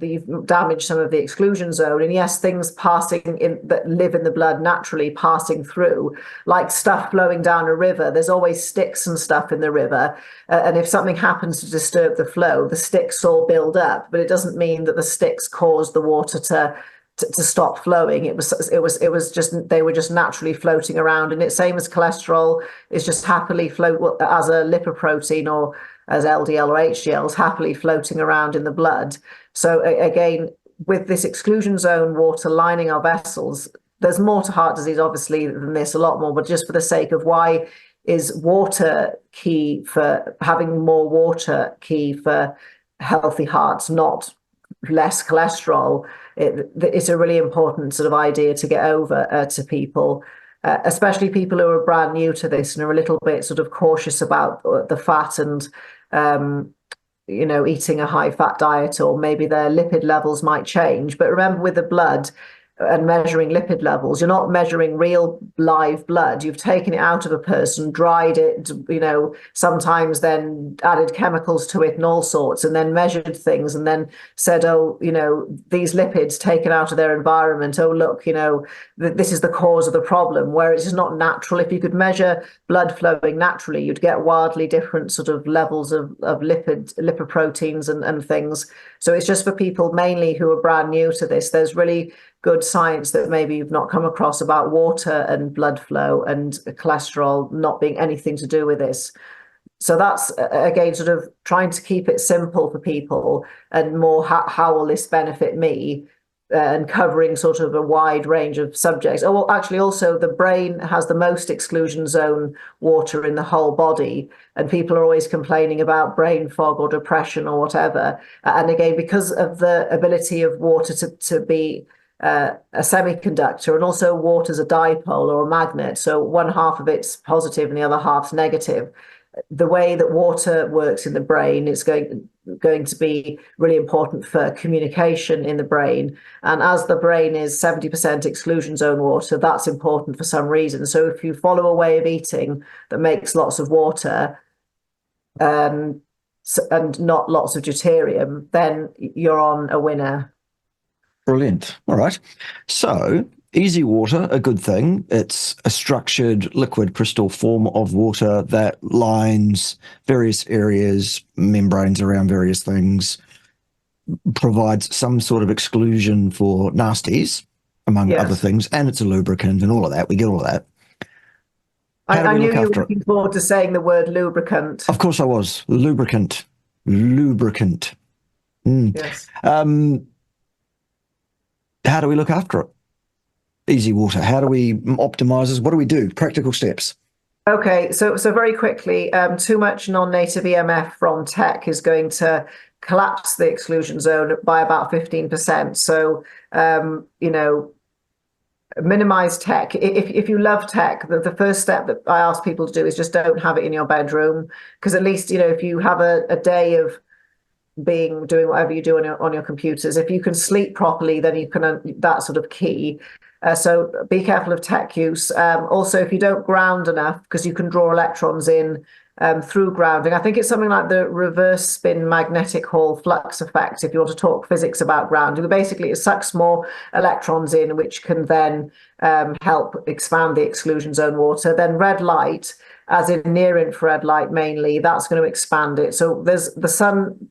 you've damaged some of the exclusion zone. And yes, things passing in that live in the blood naturally passing through, like stuff flowing down a river. There's always sticks and stuff in the river, and if something happens to disturb the flow, the sticks all build up. But it doesn't mean that the sticks cause the water to stop flowing. It was just, they were just naturally floating around. And it's same as cholesterol, is just happily float as a lipoprotein, or as LDL or HDL, is happily floating around in the blood. So again, with this exclusion zone water lining our vessels, there's more to heart disease obviously than this, a lot more, but just for the sake of why is water key, for having more water key for healthy hearts, not less cholesterol. It's a really important sort of idea to get over to people, especially people who are brand new to this and are a little bit sort of cautious about the fat and, eating a high fat diet, or maybe their lipid levels might change. But remember, with the blood and measuring lipid levels, you're not measuring real live blood. You've taken it out of a person, dried it, sometimes then added chemicals to it and all sorts, and then measured things and then said, these lipids taken out of their environment, oh, look, this is the cause of the problem, where it's just not natural. If you could measure blood flowing naturally, you'd get wildly different sort of levels of lipoproteins and things. So it's just for people mainly who are brand new to this. There's really good science that maybe you've not come across about water and blood flow and cholesterol not being anything to do with this. So that's, again, sort of trying to keep it simple for people, and more how will this benefit me, and covering sort of a wide range of subjects. Oh, well, actually, also the brain has the most exclusion zone water in the whole body, and people are always complaining about brain fog or depression or whatever. And again, because of the ability of water to be a semiconductor, and also water's a dipole or a magnet, so one half of it's positive and the other half's negative. The way that water works in the brain is going to be really important for communication in the brain. And as the brain is 70% exclusion zone water, that's important for some reason. So if you follow a way of eating that makes lots of water, and not lots of deuterium, then you're on a winner. Brilliant. All right. So easy water, a good thing. It's a structured liquid crystal form of water that lines various areas, membranes around various things, provides some sort of exclusion for nasties, among other things, and it's a lubricant and all of that. We get all of that. I knew you were looking forward to saying the word lubricant. Of course I was. Lubricant. Yes. How do we look after it? Easy water. How do we optimize this? What do we do? Practical steps. Okay, so very quickly, too much non-native EMF from tech is going to collapse the exclusion zone by about 15%. So, minimize tech. If you love tech, the first step that I ask people to do is just don't have it in your bedroom, because at least, if you have a day of doing whatever you do on your computers, if you can sleep properly, then you can, that's sort of key. So be careful of tech use. Also, if you don't ground enough, because you can draw electrons in through grounding. I think it's something like the reverse spin magnetic Hall flux effect, if you want to talk physics about grounding. But basically, it sucks more electrons in, which can then help expand the exclusion zone water. Then red light, as in near infrared light mainly, that's going to expand it. So there's the sun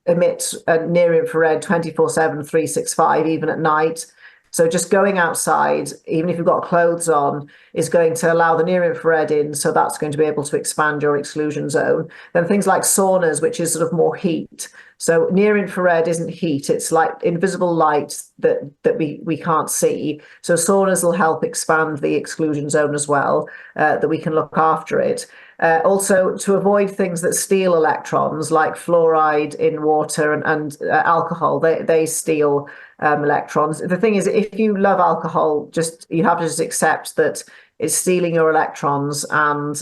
emits near infrared 24/7, 365, even at night. So just going outside, even if you've got clothes on, is going to allow the near infrared in. So that's going to be able to expand your exclusion zone. Then things like saunas, which is sort of more heat. So near infrared isn't heat. It's like invisible light that we can't see. So saunas will help expand the exclusion zone as well, that we can look after it. Also, to avoid things that steal electrons, like fluoride in water and alcohol, they steal electrons. The thing is, if you love alcohol, you have to just accept that it's stealing your electrons, and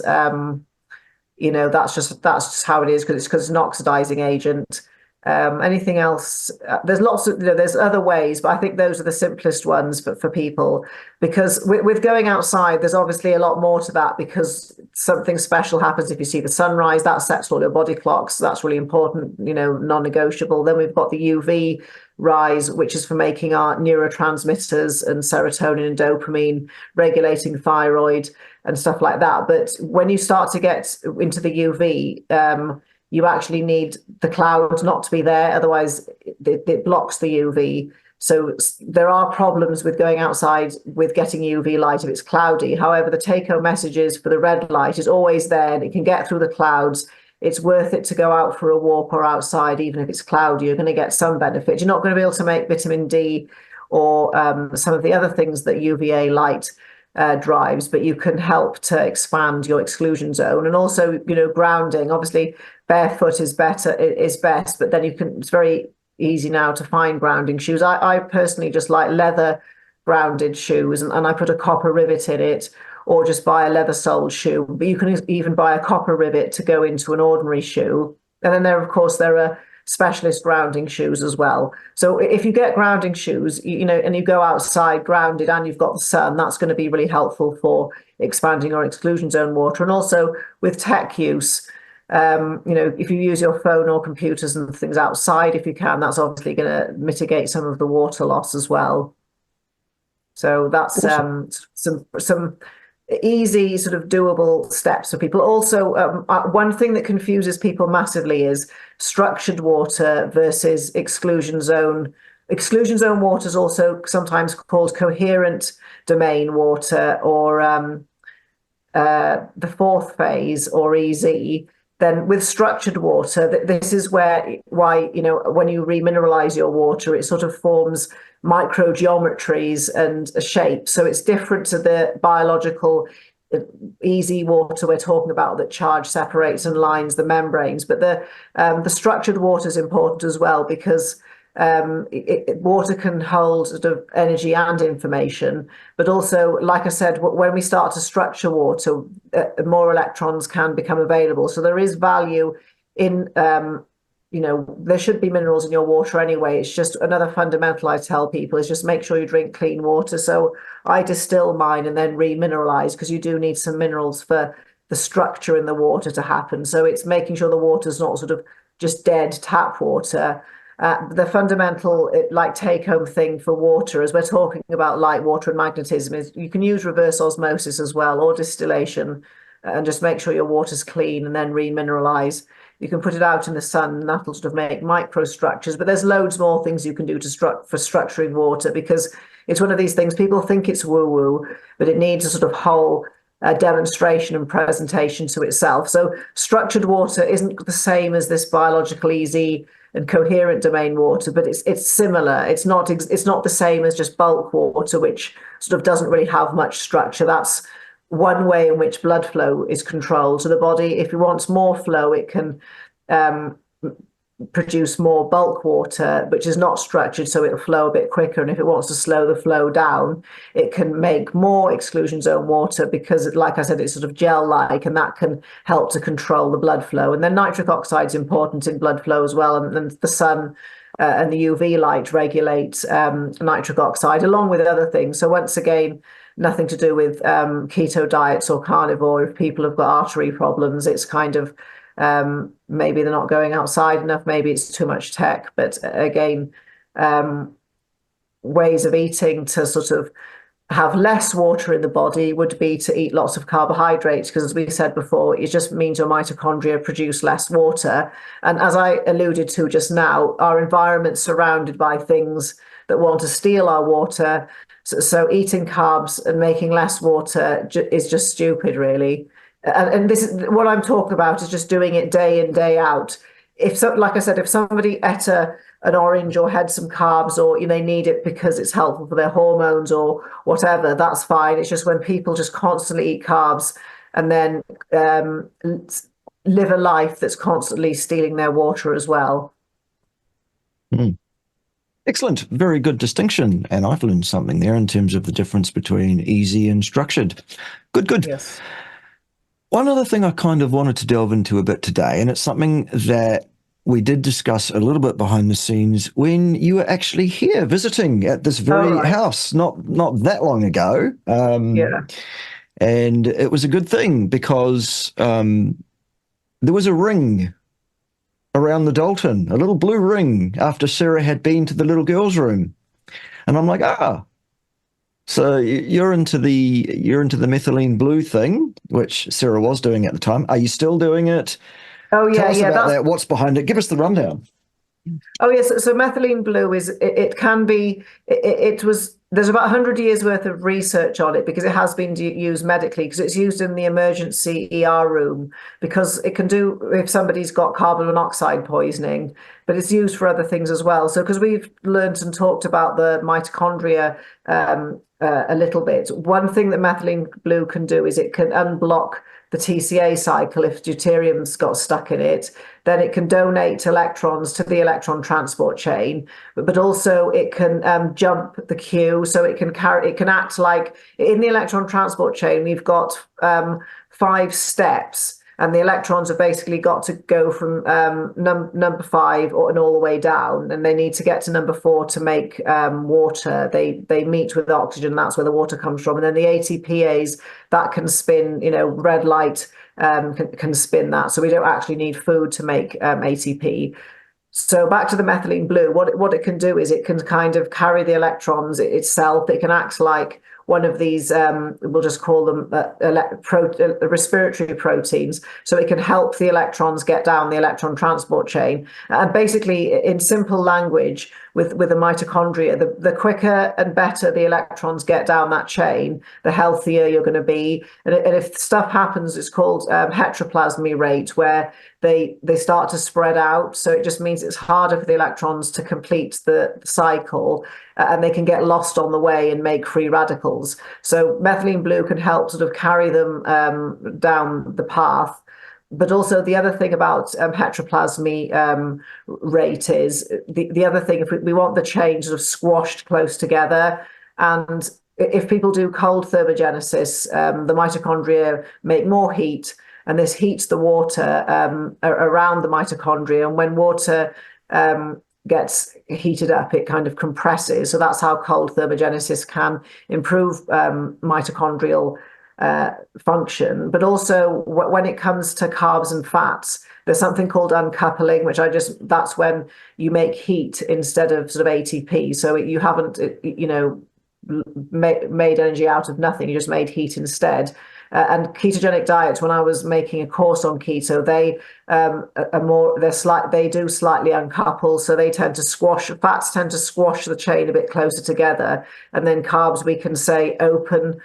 that's just how it is, because it's an oxidizing agent. Anything else? There's lots of, there's other ways, but I think those are the simplest ones for people, because with going outside, there's obviously a lot more to that, because something special happens if you see the sunrise. That sets all your body clocks. That's really important, non-negotiable. Then we've got the UV rise, which is for making our neurotransmitters and serotonin and dopamine, regulating thyroid and stuff like that. But when you start to get into the UV, you actually need the clouds not to be there, otherwise it blocks the UV. So there are problems with going outside with getting UV light if it's cloudy. However, the take-home message is for the red light is always there, and it can get through the clouds. It's worth it to go out for a walk or outside, even if it's cloudy. You're going to get some benefit. You're not going to be able to make vitamin D or some of the other things that UVA light drives, but you can help to expand your exclusion zone. And also, grounding. Obviously, barefoot is best, but then it's very easy now to find grounding shoes. I personally just like leather grounded shoes, and I put a copper rivet in it, or just buy a leather soled shoe. But you can even buy a copper rivet to go into an ordinary shoe. And then there are specialist grounding shoes as well. So if you get grounding shoes, and you go outside grounded and you've got the sun, that's going to be really helpful for expanding your exclusion zone water. And also with tech use, if you use your phone or computers and things outside, if you can, that's obviously going to mitigate some of the water loss as well. So that's some easy sort of doable steps for people. Also, one thing that confuses people massively is structured water versus exclusion zone. Exclusion zone water is also sometimes called coherent domain water, or the fourth phase, or EZ. Then with structured water, this is why, when you remineralize your water, it sort of forms microgeometries and a shape. So it's different to the biological easy water we're talking about, that charge separates and lines the membranes. But the structured water is important as well, because water can hold sort of energy and information, but also, like I said, when we start to structure water, more electrons can become available. So there is value in, there should be minerals in your water anyway. It's just another fundamental I tell people is just make sure you drink clean water. So I distill mine and then remineralize, because you do need some minerals for the structure in the water to happen. So it's making sure the water's not sort of just dead tap water. The fundamental take-home thing for water, as we're talking about light water and magnetism, is you can use reverse osmosis as well, or distillation, and just make sure your water's clean and then remineralize. You can put it out in the sun, and that'll sort of make microstructures. But there's loads more things you can do for structuring water, because it's one of these things, people think it's woo-woo, but it needs a sort of whole demonstration and presentation to itself. So structured water isn't the same as this biological EZ and coherent domain water, but it's similar. It's not the same as just bulk water, which sort of doesn't really have much structure. That's one way in which blood flow is controlled to the body. If it wants more flow, it can produce more bulk water, which is not structured, so it'll flow a bit quicker. And if it wants to slow the flow down, it can make more exclusion zone water, because, like I said, it's sort of gel-like, and that can help to control the blood flow. And then nitric oxide is important in blood flow as well, and the sun and the UV light regulate nitric oxide, along with other things. So once again, nothing to do with keto diets or carnivore. If people have got artery problems, it's kind of maybe they're not going outside enough, maybe it's too much tech. But again, ways of eating to sort of have less water in the body would be to eat lots of carbohydrates, because, as we said before, it just means your mitochondria produce less water. And as I alluded to just now, our environment's surrounded by things that want to steal our water. So eating carbs and making less water is just stupid, really. And this is what I'm talking about, is just doing it day in, day out. Like I said, if somebody ate an orange or had some carbs, or they need it because it's helpful for their hormones or whatever, that's fine. It's just when people just constantly eat carbs and then live a life that's constantly stealing their water as well. Mm. Excellent. Very good distinction. And I've learned something there in terms of the difference between easy and structured. Good. Yes. One other thing I kind of wanted to delve into a bit today, and it's something that we did discuss a little bit behind the scenes when you were actually here visiting at this very right. house not that long ago. Yeah. And it was a good thing because there was a ring around the Dalton, a little blue ring after Sarah had been to the little girl's room. And I'm like, so you're into the methylene blue thing, which Sarah was doing at the time. Are you still doing it? Oh Tell yeah, us yeah. about that. What's behind it? Give us the rundown. Oh yes, so methylene blue is it can be it was there's about 100 years worth of research on it because it has been used medically because it's used in the emergency ER room because it can do if somebody's got carbon monoxide poisoning, but it's used for other things as well. So because we've learned and talked about the mitochondria a little bit, one thing that methylene blue can do is it can unblock the TCA cycle if deuterium's got stuck in it. Then it can donate electrons to the electron transport chain, but also it can jump the queue, so it can act like in the electron transport chain. We've got 5 steps, and the electrons have basically got to go from number 5 and all the way down, and they need to get to number 4 to make water. They meet with oxygen, that's where the water comes from, and then the ATPase that can spin, red light can spin that. So we don't actually need food to make ATP. So back to the methylene blue, what it can do is it can kind of carry the electrons itself. It can act like one of these, we'll just call them respiratory proteins. So it can help the electrons get down the electron transport chain. And basically, in simple language, with the mitochondria, the quicker and better the electrons get down that chain, the healthier you're going to be. And if stuff happens, it's called heteroplasmy rate, where they start to spread out. So it just means it's harder for the electrons to complete the cycle, and they can get lost on the way and make free radicals. So methylene blue can help sort of carry them down the path. But also the other thing about heteroplasmy rate is the other thing, if we want the chain sort of squashed close together, and if people do cold thermogenesis, the mitochondria make more heat, and this heats the water around the mitochondria. And when water gets heated up, it kind of compresses. So that's how cold thermogenesis can improve mitochondrial function. But also when it comes to carbs and fats, there's something called uncoupling, which that's when you make heat instead of sort of ATP. So you haven't, made energy out of nothing. You just made heat instead. And ketogenic diets, when I was making a course on keto, they they do slightly uncouple, so they tend to fats tend to squash the chain a bit closer together, and then carbs we can say open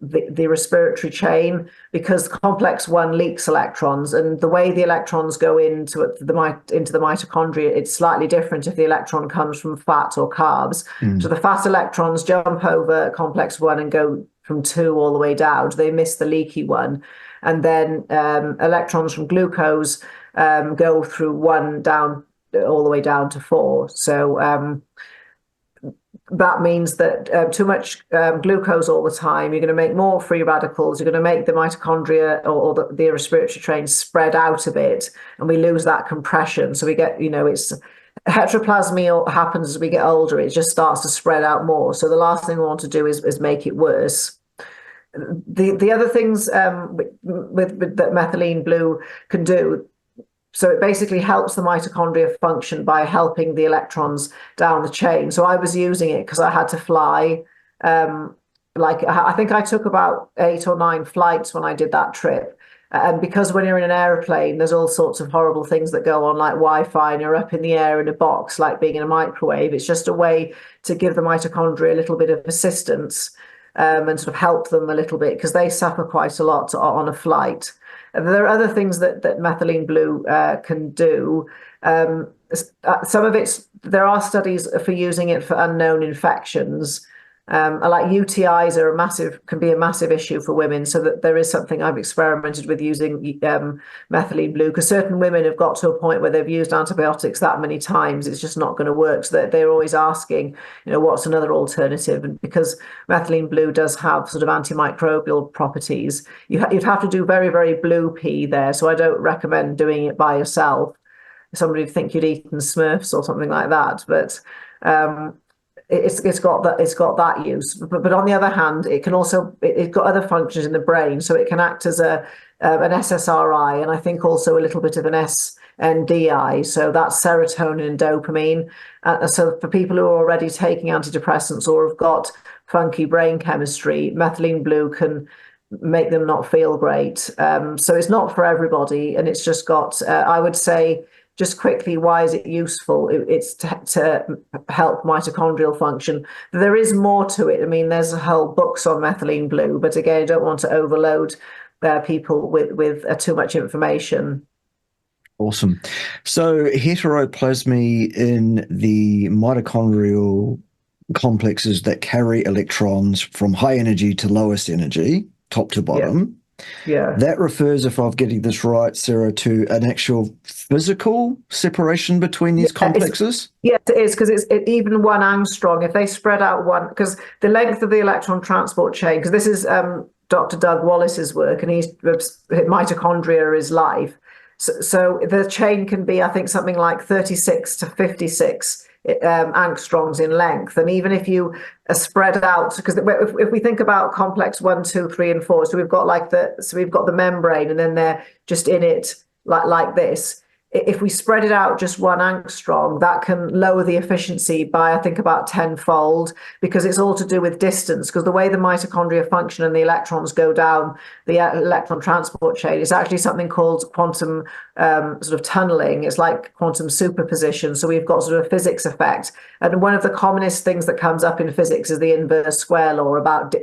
the respiratory chain, because complex 1 leaks electrons, and the way the electrons go into the mitochondria, it's slightly different if the electron comes from fat or carbs. So the fat electrons jump over complex 1 and go from 2 all the way down. They miss the leaky one. And then electrons from glucose go through 1 down all the way down to 4. So that means that too much glucose all the time, you're going to make more free radicals. You're going to make the mitochondria or the respiratory train spread out a bit, and we lose that compression. So we get, it's heteroplasmy happens as we get older. It just starts to spread out more. So the last thing we want to do is make it worse. The other things with that methylene blue can do, so it basically helps the mitochondria function by helping the electrons down the chain. So I was using it because I had to fly. I think I took about 8 or 9 flights when I did that trip. And because when you're in an airplane, there's all sorts of horrible things that go on, like Wi-Fi, and you're up in the air in a box, like being in a microwave. It's just a way to give the mitochondria a little bit of assistance and sort of help them a little bit, because they suffer quite a lot on a flight. And there are other things that methylene blue can do. Some of there are studies for using it for unknown infections. Like UTIs can be a massive issue for women, so that there is something I've experimented with using methylene blue, because certain women have got to a point where they've used antibiotics that many times, it's just not going to work. So that they're always asking, what's another alternative? And because methylene blue does have sort of antimicrobial properties, you'd have to do very, very blue pee there. So I don't recommend doing it by yourself. somebody would think you'd eaten Smurfs or something like that. But it's got that use. But on the other hand, it can also it's got other functions in the brain, so it can act as an SSRI, and I think also a little bit of an NDI. So that's serotonin and dopamine. So for people who are already taking antidepressants or have got funky brain chemistry, methylene blue can make them not feel great. So it's not for everybody, and it's just got, I would say, just quickly, why is it useful? It's to help mitochondrial function. There is more to it. I mean, there's whole books on methylene blue, but again, I don't want to overload people with too much information. Awesome. So heteroplasmy in the mitochondrial complexes that carry electrons from high energy to lowest energy, top to bottom. Yeah. That refers, if I'm getting this right, Sarah, to an actual physical separation between these complexes? Yes, it is, because it's even 1 angstrom. If they spread out one, because the length of the electron transport chain, because this is Dr. Doug Wallace's work, and mitochondria is life. So the chain can be, I think, something like 36 to 56 angstroms in length. And even if you spread out, because if we think about complex 1, 2, 3, and 4, so we've got the membrane, and then they're just in it like this. If we spread it out just 1 angstrom, that can lower the efficiency by, I think, about 10-fold, because it's all to do with distance. Because the way the mitochondria function and the electrons go down the electron transport chain is actually something called quantum sort of tunneling. It's like quantum superposition. So we've got sort of a physics effect. And one of the commonest things that comes up in physics is the inverse square law about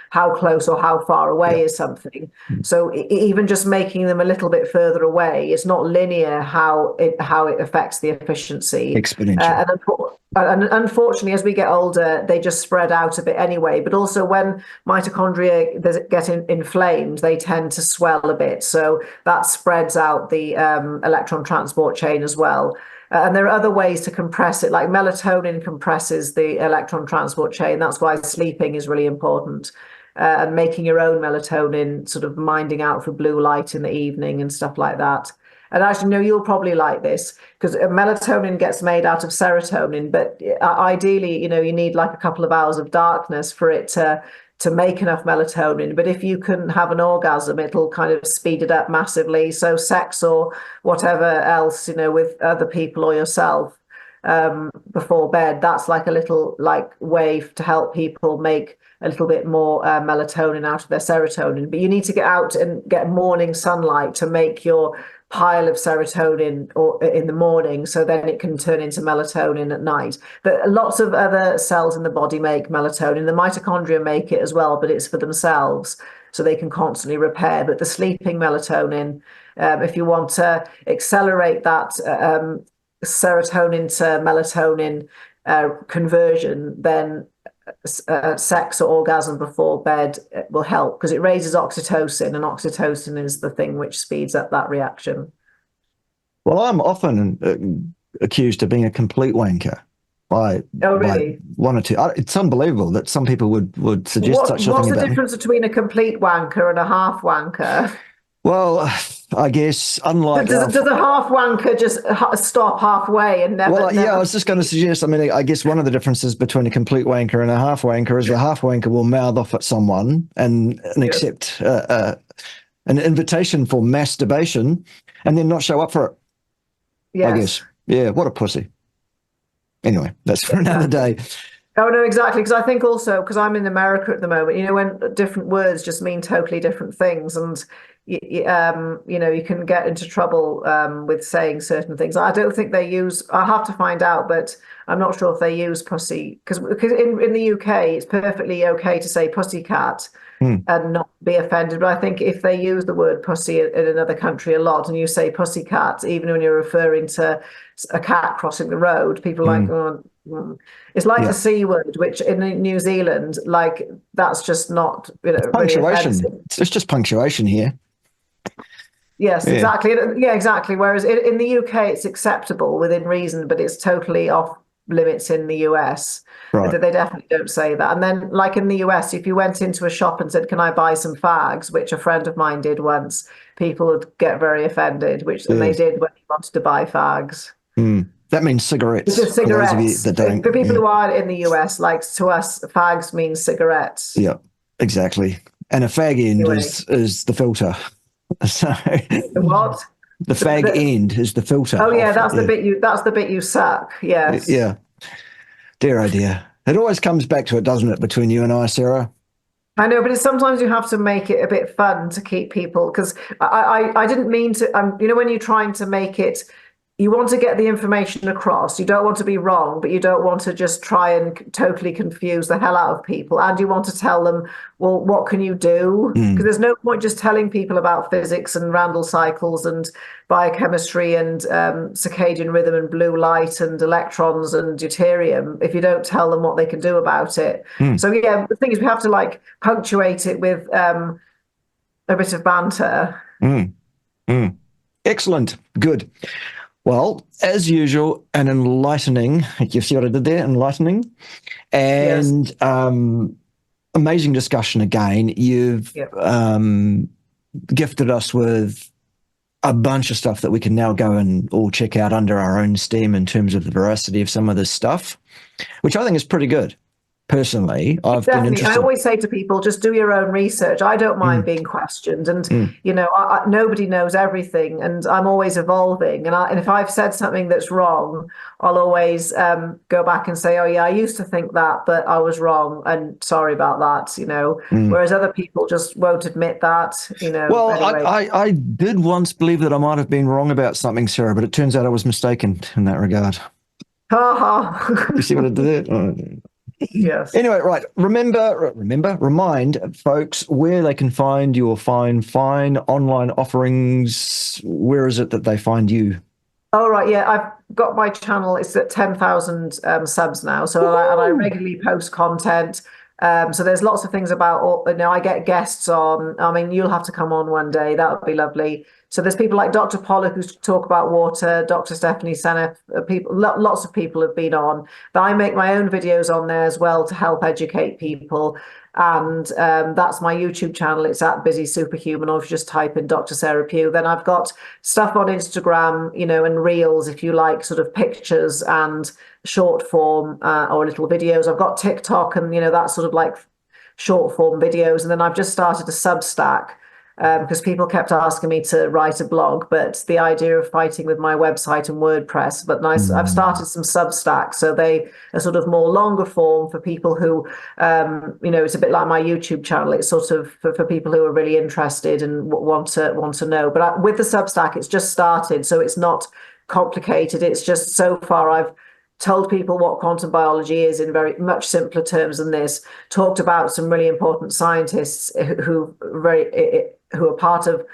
how close or how far away is something. So even just making them a little bit further away, it's not linear how it affects the efficiency. Exponential. And unfortunately, as we get older, they just spread out a bit anyway. But also when mitochondria get inflamed, they tend to swell a bit. So that spreads out the electron transport chain as well. And there are other ways to compress it, like melatonin compresses the electron transport chain. That's why sleeping is really important. And making your own melatonin, sort of minding out for blue light in the evening and stuff like that. And actually, no, you'll probably like this, because melatonin gets made out of serotonin, but ideally, you need like a couple of hours of darkness for it to make enough melatonin. But if you can have an orgasm, it'll kind of speed it up massively. So sex or whatever else, with other people or yourself before bed, that's like a little way to help people make a little bit more melatonin out of their serotonin. But you need to get out and get morning sunlight to make your pile of serotonin or in the morning, so then it can turn into melatonin at night. But lots of other cells in the body make melatonin. The mitochondria make it as well, but it's for themselves, so they can constantly repair. But the sleeping melatonin, if you want to accelerate that serotonin to melatonin conversion, then sex or orgasm before bed will help, because it raises oxytocin, and oxytocin is the thing which speeds up that reaction. Well, I'm often accused of being a complete wanker by one or two. It's unbelievable that some people would suggest such a thing. What's the difference between a complete wanker and a half wanker? Well, I guess unlike does a half wanker just stop halfway and never? Well, yeah, I was just going to suggest. I mean, I guess one of the differences between a complete wanker and a half wanker is the half wanker will mouth off at someone and accept an invitation for masturbation and then not show up for it. Yes. I guess. Yeah, what a pussy. Anyway, that's for another day. Oh, no, exactly. Because I think also, because I'm in America at the moment, when different words just mean totally different things, and you can get into trouble with saying certain things. I don't think they use, I'll have to find out, but I'm not sure if they use pussy, because in the UK, it's perfectly okay to say pussycat and not be offended. But I think if they use the word pussy in another country a lot, and you say pussycat, even when you're referring to a cat crossing the road, people are like, oh, it's like the C word, which in New Zealand, that's just not, punctuation. Really, it's just punctuation here. Yes, exactly. Yeah, exactly. Whereas in the UK, it's acceptable within reason, but it's totally off limits in the US. Right. They definitely don't say that. And then, like in the US, if you went into a shop and said, "Can I buy some fags?" which a friend of mine did once, people would get very offended, and they Yes. did when he wanted to buy fags. That means It's cigarettes just for those of you cigarettes. that don't. For people Yeah. who are in the US, like to us, fags means cigarettes. Yeah, exactly. And a fag end Anyway, is the filter. So the what? the fag end is the filter. Oh yeah, Yeah. that's the bit you suck. Yes. Yeah. Dear oh dear. It always comes back to it, doesn't it, between you and I, Sarah? I know, but sometimes you have to make it a bit fun to keep people, because I didn't mean to. When you're trying to make it, you want to get the information across. You don't want to be wrong, but you don't want to just try and totally confuse the hell out of people. And you want to tell them, well, what can you do? Because there's no point just telling people about physics and Randall cycles and biochemistry and circadian rhythm and blue light and electrons and deuterium if you don't tell them what they can do about it. So yeah, the thing is, we have to like punctuate it with a bit of banter. Excellent. Good. Well, as usual, an enlightening, you see what I did there? Enlightening. And Yes. Amazing discussion again. You've gifted us with a bunch of stuff that we can now go and all check out under our own steam in terms of the veracity of some of this stuff, which I think is pretty good. Personally, I've been Definitely. interested. I always say to people, just do your own research. I don't mind being questioned. And, nobody knows everything. And I'm always evolving. And if I've said something that's wrong, I'll always go back and say, oh, yeah, I used to think that, but I was wrong. And sorry about that, Whereas other people just won't admit that, Well, anyway. I did once believe that I might have been wrong about something, Sarah, but it turns out I was mistaken in that regard. Ha ha. You see what I did there? Oh. Yes. Anyway, right. Remind folks where they can find your fine online offerings. Where is it that they find you? Oh, right. Yeah, I've got my channel. It's at 10,000 subs now. So I regularly post content. So there's lots of things about, I get guests on. I mean, you'll have to come on one day. That would be lovely. So there's people like Dr. Pollock who talk about water, Dr. Stephanie Seneff, lots of people have been on. But I make my own videos on there as well to help educate people. And that's my YouTube channel. It's at Busy Superhuman, or if you just type in Dr. Sara Pugh. Then I've got stuff on Instagram, and Reels, if you like, sort of pictures and short form or little videos. I've got TikTok and, that sort of like short form videos. And then I've just started a Substack because people kept asking me to write a blog, but the idea of fighting with my website and WordPress. But I've started some Substacks, so they are sort of more longer form for people who, it's a bit like my YouTube channel. It's sort of for people who are really interested and want to know. But with the Substack, it's just started, so it's not complicated. It's just so far I've told people what quantum biology is in very much simpler terms than this, talked about some really important scientists who are part of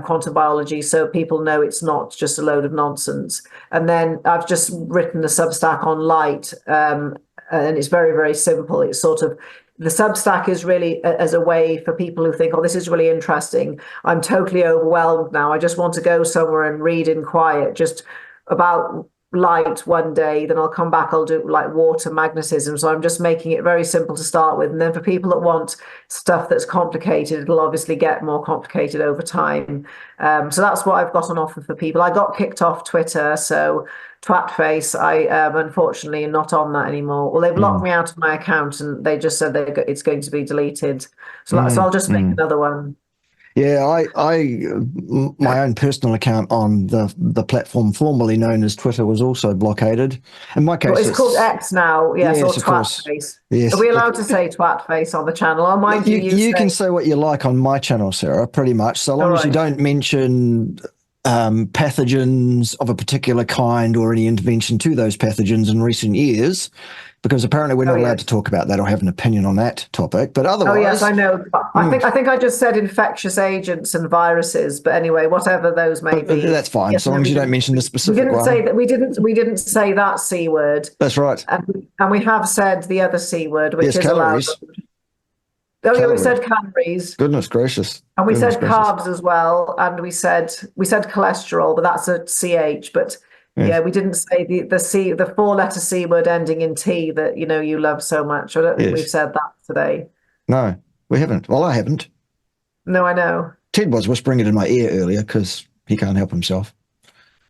quantum biology, so people know it's not just a load of nonsense. And then I've just written a Substack on light, and it's very, very simple. It's sort of, the Substack is really as a way for people who think, oh, this is really interesting. I'm totally overwhelmed now. I just want to go somewhere and read in quiet, just about light one day, then I'll come back, I'll do like water, magnetism. So I'm just making it very simple to start with. And then for people that want stuff that's complicated, it'll obviously get more complicated over time. So that's what I've got on offer for people. I got kicked off Twitter, so Twatface, I am unfortunately not on that anymore. Well, they've locked me out of my account and they just said it's going to be deleted. So I'll just make another one. Yeah, I my own personal account on the platform formerly known as Twitter was also blockaded. In my case, well, it's called X now. Yes, or Twatface. Yes. Are we allowed to say Twatface on the channel? Or mind you can say what you like on my channel, Sarah, pretty much, so long as you don't mention pathogens of a particular kind or any intervention to those pathogens in recent years, because apparently we're not allowed to talk about that or have an opinion on that topic. But otherwise, oh yes, I know. I think I just said infectious agents and viruses, but anyway, whatever those may be, that's fine. Yes, as long as you don't mention the specific. We didn't say that. We didn't say that C word. That's right. And we have said the other C word, which is calories. allowed. Oh yeah, we said calories. Goodness gracious. And we said carbs as well, and we said cholesterol, but that's a CH. But Yeah, Yes. we didn't say the 4-letter C word ending in T that you love so much. I don't think we've Yes. said that today. No, we haven't. Well, I haven't. No, I know. Ted was whispering it in my ear earlier because he can't help himself.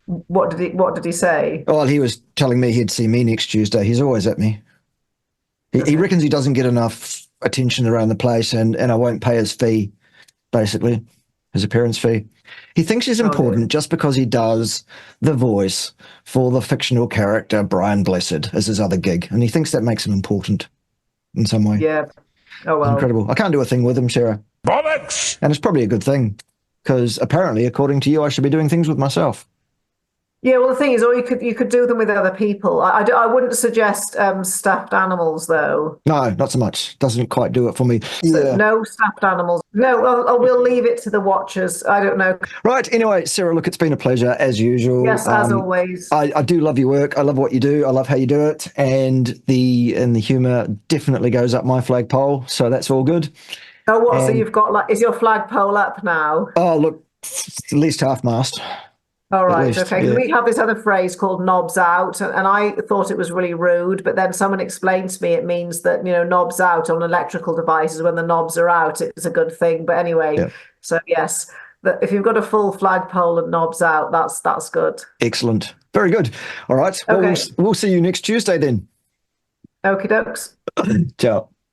What did he say? Well, he was telling me he'd see me next Tuesday. He's always at me. He Okay. reckons he doesn't get enough attention around the place, and I won't pay his fee, basically, his appearance fee. He thinks he's important just because he does the voice for the fictional character Brian Blessed as his other gig, and he thinks that makes him important in some way. Yeah. Oh, well. Incredible. I can't do a thing with him, Sarah. Bollocks! And it's probably a good thing, because apparently, according to you, I should be doing things with myself. Yeah, well, the thing is, or you could do them with other people. I wouldn't suggest stuffed animals, though. No, not so much. Doesn't quite do it for me. So Yeah. no stuffed animals. No, we'll leave it to the watchers. I don't know. Right. Anyway, Sarah, look, it's been a pleasure as usual. Yes, as always. I do love your work. I love what you do. I love how you do it. And the humour definitely goes up my flagpole. So that's all good. Oh, what? So you've got is your flagpole up now? Oh, look, at least half mast. All right, least, okay. yeah. We have this other phrase called knobs out, and I thought it was really rude, but then someone explained to me it means that, knobs out on electrical devices, when the knobs are out, it's a good thing. But anyway, Yeah. So yes, if you've got a full flagpole and knobs out, that's good. Excellent. Very good. All right. Well, Okay. we'll see you next Tuesday then. Okie dokes. Ciao.